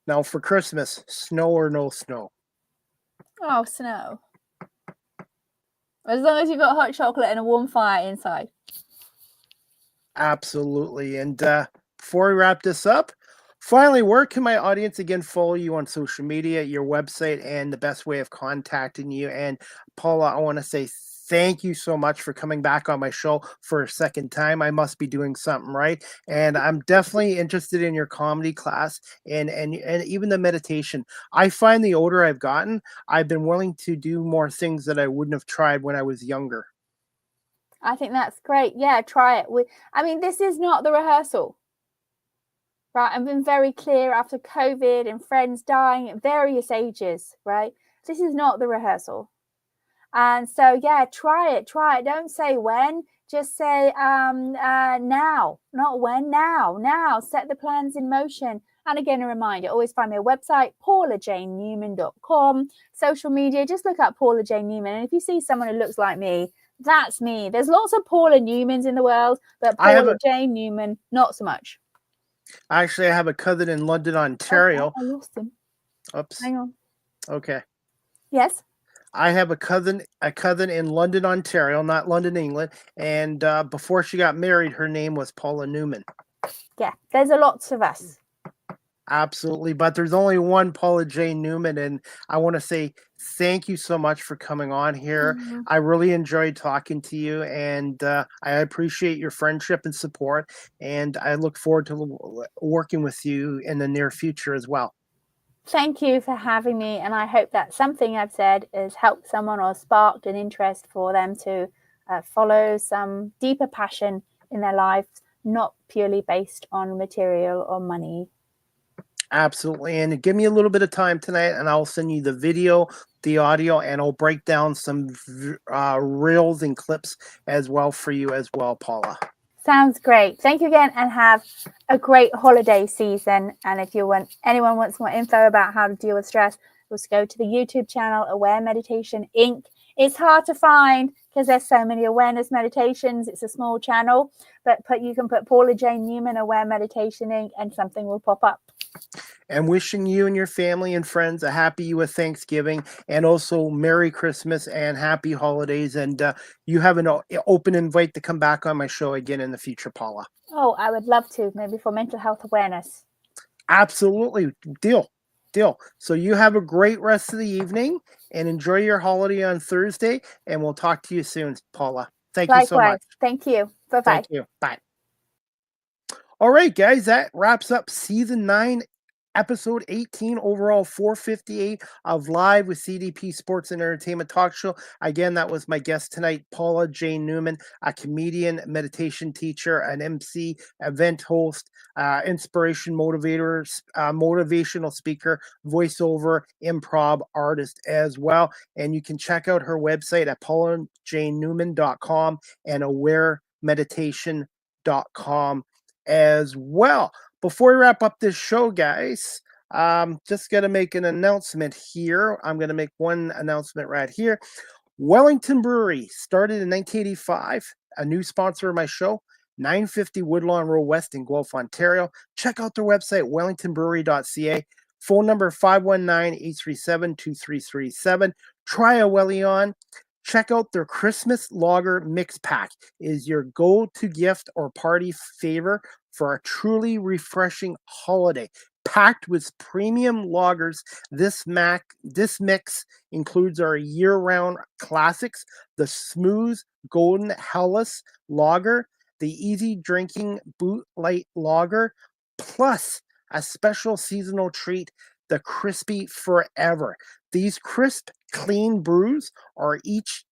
Now for Christmas, snow or no snow? Oh, snow. As long as you've got hot chocolate and a warm fire inside. Absolutely. And before we wrap this up, finally, where can my audience again follow you on social media, your website, and the best way of contacting you? And Paula, I want to say thank you so much for coming back on my show for a second time. I must be doing something right. And I'm definitely interested in your comedy class and even the meditation. I find the older I've gotten, I've been willing to do more things that I wouldn't have tried when I was younger. I think that's great. Yeah, try it. This is not the rehearsal. Right, I've been very clear after COVID and friends dying at various ages, right? This is not the rehearsal. And so, try it. Don't say when, just say now, not when, now. Set the plans in motion. And again, a reminder, always find me a website, paulajanenewman.com. Social media, just look up Paula Jane Newman. And if you see someone who looks like me, that's me. There's lots of Paula Newmans in the world, but Paula Jane Newman, not so much. Actually, I have a cousin in London, Ontario. Okay, I lost him. Oops. Hang on. Okay. Yes. I have a cousin in London, Ontario, not London, England. And before she got married, her name was Paula Newman. Yeah, there's a lot of us. Absolutely. But there's only one Paula Jane Newman. And I want to say thank you so much for coming on here. Mm-hmm. I really enjoyed talking to you. And I appreciate your friendship and support. And I look forward to working with you in the near future as well. Thank you for having me. And I hope that something I've said has helped someone or sparked an interest for them to follow some deeper passion in their lives, not purely based on material or money. Absolutely. And give me a little bit of time tonight and I'll send you the video, the audio, and I'll break down some reels and clips as well for you as well, Paula. Sounds great. Thank you again and have a great holiday season. And if anyone wants more info about how to deal with stress, just go to the YouTube channel, Aware Meditation Inc. It's hard to find. because there's so many awareness meditations. It's a small channel, but you can put Paula Jane Newman Aware Meditationing and something will pop up. And wishing you and your family and friends a happy U.S. Thanksgiving, and also Merry Christmas and Happy Holidays. And you have an open invite to come back on my show again in the future, Paula. Oh, I would love to, maybe for mental health awareness. Absolutely. Deal. So you have a great rest of the evening and enjoy your holiday on Thursday. And we'll talk to you soon, Paula. Thank you so much. Thank you. Bye-bye. Thank you. Bye. All right, guys, that wraps up season 9, episode 18, overall 458 of Live with CDP Sports and Entertainment Talk Show. Again, that was my guest tonight, Paula Jane Newman, a comedian, meditation teacher, an MC, event host, inspiration motivator, motivational speaker, voiceover, improv artist as well. And you can check out her website at paulajanenewman.com and awaremeditation.com as well. Before we wrap up this show, guys, just got to make an announcement here. I'm going to make one announcement right here. Wellington Brewery started in 1985, a new sponsor of my show, 950 Woodlawn Road West in Guelph, Ontario. Check out their website, wellingtonbrewery.ca. Phone number 519-837-2337. Try a Welly on. Check out their Christmas Lager Mix Pack. It is your go-to gift or party favor for a truly refreshing holiday. Packed with premium lagers, this mix includes our year-round classics, the smooth Golden Helles Lager, the easy drinking Boot Light Lager, plus a special seasonal treat, the Crispy Forever. These crisp, clean brews are each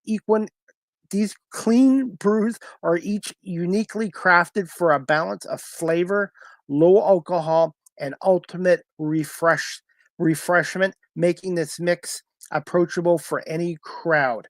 uniquely crafted for a balance of flavor, low alcohol, and ultimate refreshment, making this mix approachable for any crowd.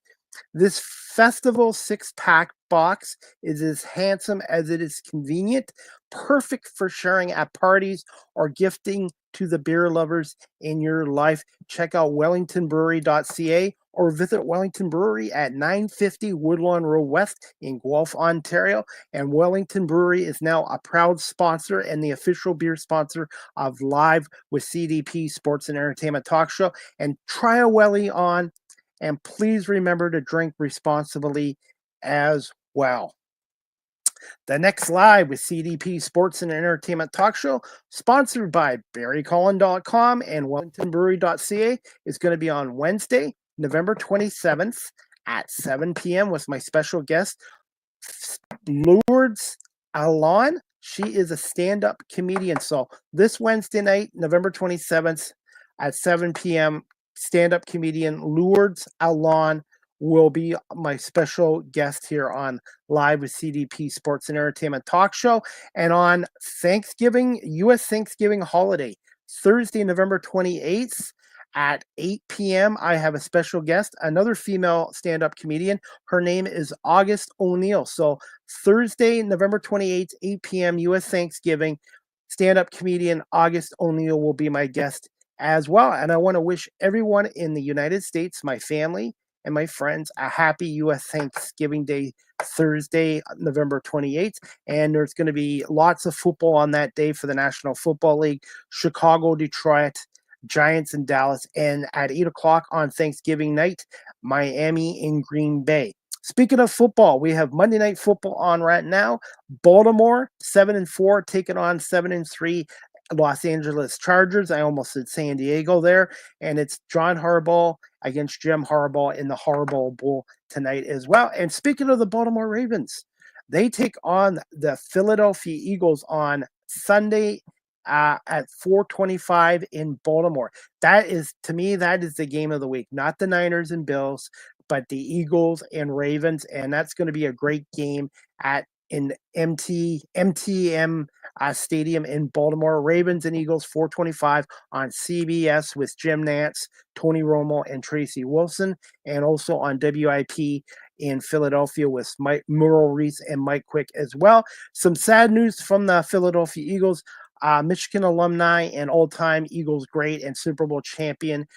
This festival 6-pack box is as handsome as it is convenient, perfect for sharing at parties or gifting to the beer lovers in your life. Check out wellingtonbrewery.ca or visit Wellington Brewery at 950 Woodlawn Road West in Guelph, Ontario. And Wellington Brewery is now a proud sponsor and the official beer sponsor of Live with CDP Sports and Entertainment Talk Show. And try a Welly on, and please remember to drink responsibly as well. The next Live with CDP Sports and Entertainment Talk Show, sponsored by BarryCollin.com and WellingtonBrewery.ca, is going to be on Wednesday, November 27th at 7 p.m. with my special guest, Lourdes Alon. She is a stand-up comedian. So this Wednesday night, November 27th at 7 p.m., stand-up comedian Lourdes Alon will be my special guest here on Live with CDP Sports and Entertainment Talk Show. And on Thanksgiving, U.S. Thanksgiving holiday, Thursday, November 28th at 8 p.m., I have a special guest, another female stand-up comedian. Her name is August O'Neill. So Thursday, November 28th, 8 p.m., U.S. Thanksgiving, stand-up comedian August O'Neill will be my guest as well. And I want to wish everyone in the United States, my family, and my friends, a happy U.S. Thanksgiving Day, Thursday, November 28th. And there's going to be lots of football on that day for the National Football League, Chicago, Detroit, Giants, and Dallas. And at 8 o'clock on Thanksgiving night, Miami in Green Bay. Speaking of football, we have Monday Night Football on right now. Baltimore, 7-4, taking on 7-3 Los Angeles Chargers. I almost said San Diego there. And it's John Harbaugh against Jim Harbaugh in the Harbaugh Bowl tonight as well. And speaking of the Baltimore Ravens, they take on the Philadelphia Eagles on Sunday at 4:25 in Baltimore. That is, to me, that is the game of the week. Not the Niners and Bills, but the Eagles and Ravens. And that's going to be a great game in MTM Stadium in Baltimore. Ravens and Eagles, 4:25 on CBS with Jim Nantz, Tony Romo, and Tracy Wilson, and also on WIP in Philadelphia with Merle Reese and Mike Quick as well. Some sad news from the Philadelphia Eagles. Michigan alumni and all-time Eagles great and Super Bowl champion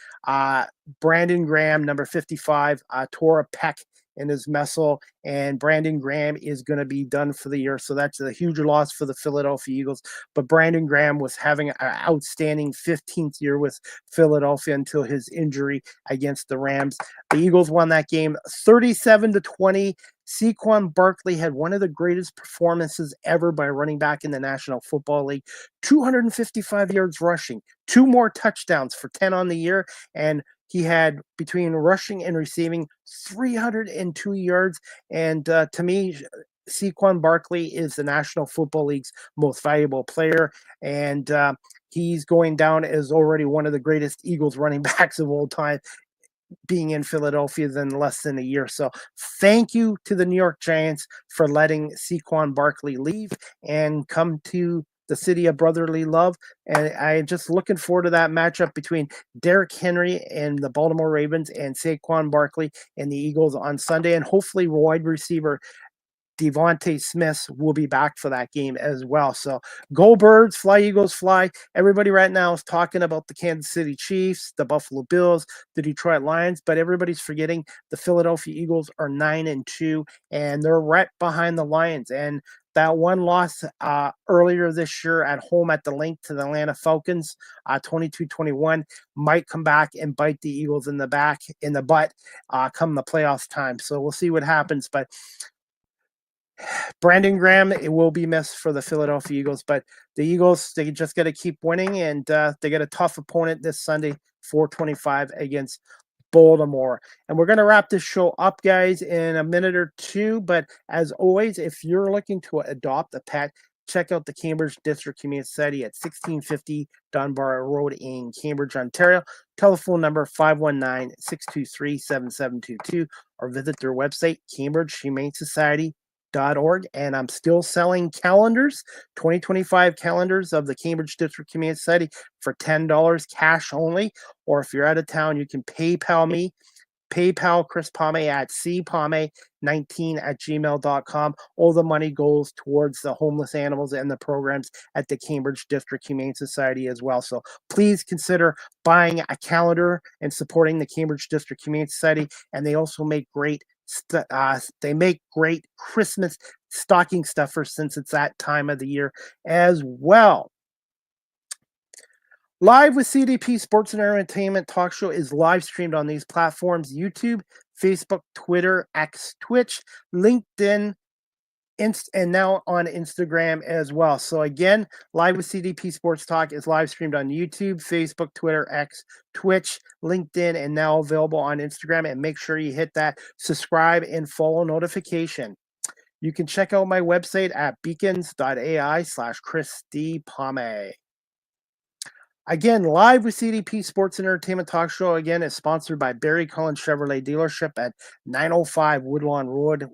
Brandon Graham, number 55, tore a pec in his missile, and Brandon Graham is going to be done for the year. So that's a huge loss for the Philadelphia Eagles. But Brandon Graham was having an outstanding 15th year with Philadelphia until his injury against the Rams. The Eagles won that game 37-20. Saquon Barkley had one of the greatest performances ever by a running back in the National Football League. 255 yards rushing, 2 more touchdowns for 10 on the year, and he had, between rushing and receiving, 302 yards. And to me, Saquon Barkley is the National Football League's most valuable player, and he's going down as already one of the greatest Eagles running backs of all time, being in Philadelphia in less than a year. So thank you to the New York Giants for letting Saquon Barkley leave and come to the city of brotherly love. And I'm just looking forward to that matchup between Derrick Henry and the Baltimore Ravens and Saquon Barkley and the Eagles on Sunday. And hopefully wide receiver Devontae Smith will be back for that game as well. So go Birds, fly Eagles, fly. Everybody right now is talking about the Kansas City Chiefs, the Buffalo Bills, the Detroit Lions, but everybody's forgetting the Philadelphia Eagles are 9-2, and they're right behind the Lions. And that one loss earlier this year at home at the Link to the Atlanta Falcons, 22-21, might come back and bite the Eagles in the butt come the playoffs time. So we'll see what happens. But Brandon Graham, it will be missed for the Philadelphia Eagles, but the Eagles, they just got to keep winning, and they got a tough opponent this Sunday, 4:25 against Baltimore. And we're going to wrap this show up, guys, in a minute or two. But as always, if you're looking to adopt a pet, check out the Cambridge District Community Society at 1650 Dunbar Road in Cambridge, Ontario. Telephone number 519-623-7722, or visit their website, CambridgeHumaneSociety.org. And I'm still selling calendars, 2025 calendars of the Cambridge District Community Society for $10 cash only. Or if you're out of town, you can PayPal me, PayPal Chris Palme at cpalme19@gmail.com. All the money goes towards the homeless animals and the programs at the Cambridge District Humane Society as well. So please consider buying a calendar and supporting the Cambridge District Humane Society. And they also make great Christmas stocking stuffers, since it's that time of the year as well. Live with CDP Sports and Entertainment Talk Show is live streamed on these platforms: YouTube, Facebook, Twitter, X, Twitch, LinkedIn, and now on Instagram as well. So again, Live with CDP Sports Talk is live streamed on YouTube, Facebook, Twitter, X, Twitch, LinkedIn, and now available on Instagram. And make sure you hit that subscribe and follow notification. You can check out my website at beacons.ai/Chris D. Palme. Again, Live with CDP Sports and Entertainment Talk Show, again, is sponsored by Barry Cullen Chevrolet Dealership at 905 Woodlawn Road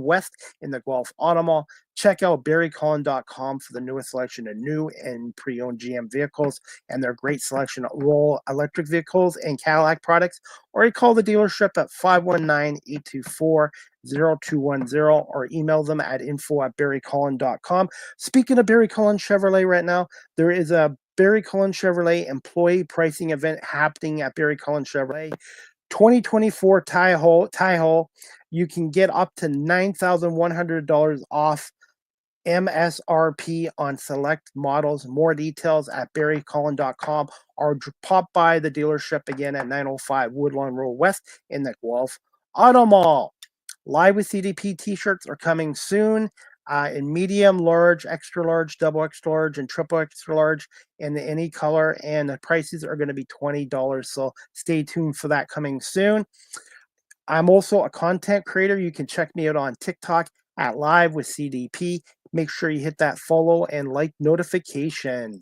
West in the Guelph Auto Mall. Check out barrycullen.com for the newest selection of new and pre-owned GM vehicles and their great selection of Roll electric vehicles and Cadillac products. Or you call the dealership at 519-824-0210 or email them at info@barrycullen.com. Speaking of Barry Cullen Chevrolet right now, there is a Barry Cullen Chevrolet employee pricing event happening at Barry Cullen Chevrolet. 2024 Tahoe, you can get up to $9,100 off MSRP on select models. More details at barrycullen.com, or pop by the dealership again at 905 Woodlawn Road West in the Guelph Auto Mall. Live with CDP t-shirts are coming soon in medium, large, extra large, double extra large, and triple extra large in any color. And the prices are going to be $20. So stay tuned for that coming soon. I'm also a content creator. You can check me out on TikTok at Live with CDP. Make sure you hit that follow and like notification.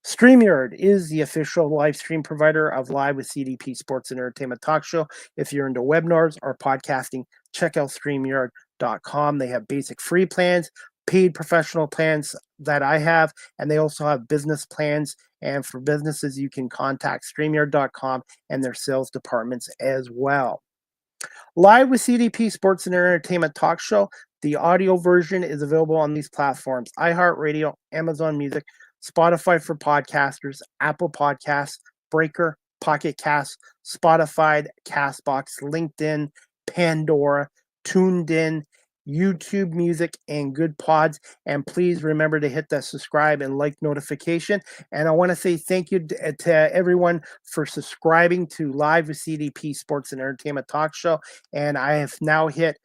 StreamYard is the official live stream provider of Live with CDP Sports and Entertainment Talk Show. If you're into webinars or podcasting, check out StreamYard.com. They have basic free plans, paid professional plans that I have, and they also have business plans. And for businesses, you can contact StreamYard.com and their sales departments as well. Live with CDP Sports and Entertainment Talk Show. The audio version is available on these platforms: iHeartRadio, Amazon Music, Spotify for podcasters, Apple Podcasts, Breaker, Pocket Cast, Spotify, Castbox, LinkedIn, Pandora, Tuned In, YouTube Music, and Good Pods. And please remember to hit that subscribe and like notification. And I want to say thank you to everyone for subscribing to Live with CDP Sports and Entertainment Talk Show. And I have now hit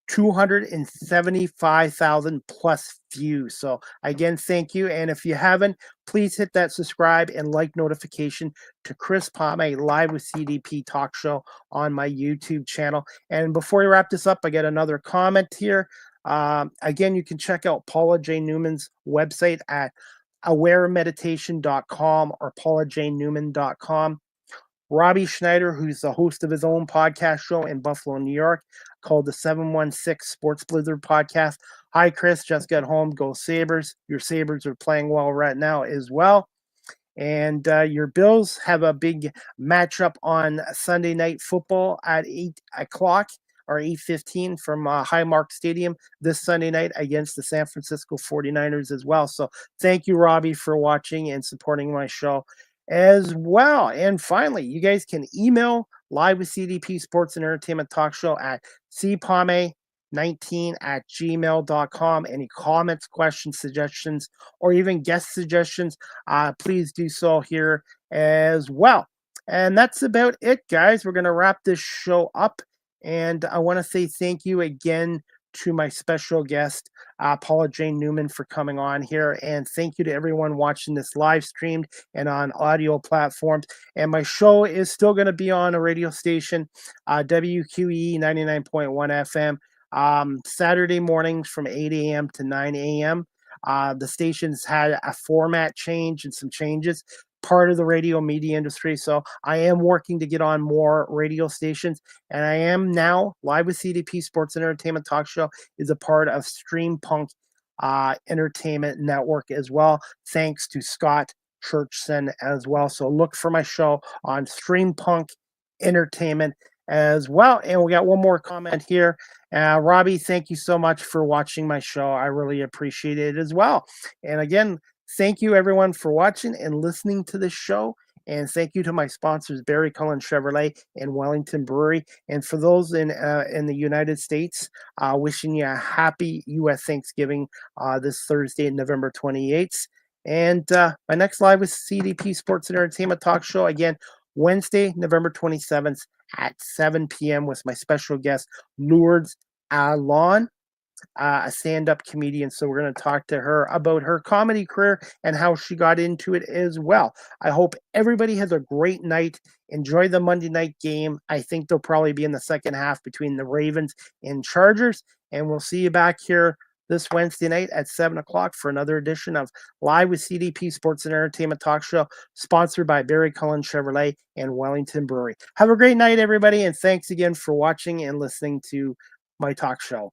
275,000 plus views. So again, thank you. And if you haven't, please hit that subscribe and like notification to Chris Palme Live with CDP Talk Show on my YouTube channel. And before we wrap this up, I got another comment here. Again, you can check out Paula Jane Newman's website at awaremeditation.com or paulajanenewman.com. Robbie Schneider, who's the host of his own podcast show in Buffalo, New York, called the 716 Sports Blizzard podcast. Hi, Chris. Just got home. Go Sabres. Your Sabres are playing well right now as well. And your Bills have a big matchup on Sunday Night Football at 8 o'clock or 8:15 from Highmark Stadium this Sunday night against the San Francisco 49ers as well. So thank you, Robbie, for watching and supporting my show as well. And finally, you guys can email Live with CDP Sports and Entertainment Talk Show at cpalme19@gmail.com. Any comments, questions, suggestions, or even guest suggestions, please do so here as well. And that's about it, guys. We're going to wrap this show up. And I want to say thank you again to my special guest, Paula Jane Newman, for coming on here. And thank you to everyone watching this live streamed and on audio platforms. And my show is still going to be on a radio station, WQE 99.1 FM, Saturday mornings from 8 a.m. to 9 a.m. The station's had a format change and some changes, part of the radio media industry. So I am working to get on more radio stations, and I am now Live with CDP Sports and Entertainment Talk Show is a part of Stream Punk Entertainment Network as well, thanks to Scott Churchson as well. So look for my show on Stream Punk Entertainment as well. And we got one more comment here. Robbie, thank you so much for watching my show. I really appreciate it as well. And again, thank you, everyone, for watching and listening to this show. And thank you to my sponsors, Barry Cullen Chevrolet and Wellington Brewery. And for those in the United States, wishing you a happy U.S. Thanksgiving this Thursday, November 28th. And my next Live with CDP Sports and Entertainment Talk Show, again, Wednesday, November 27th at 7 p.m. with my special guest, Lourdes Alon, a stand-up comedian. So we're going to talk to her about her comedy career and how she got into it as well. I hope everybody has a great night. Enjoy the Monday night game. I think they'll probably be in the second half between the Ravens and Chargers. And we'll see you back here this Wednesday night at 7 o'clock for another edition of Live with CDP Sports and Entertainment Talk Show, sponsored by Barry Cullen Chevrolet and Wellington Brewery. Have a great night, everybody, and thanks again for watching and listening to my talk show.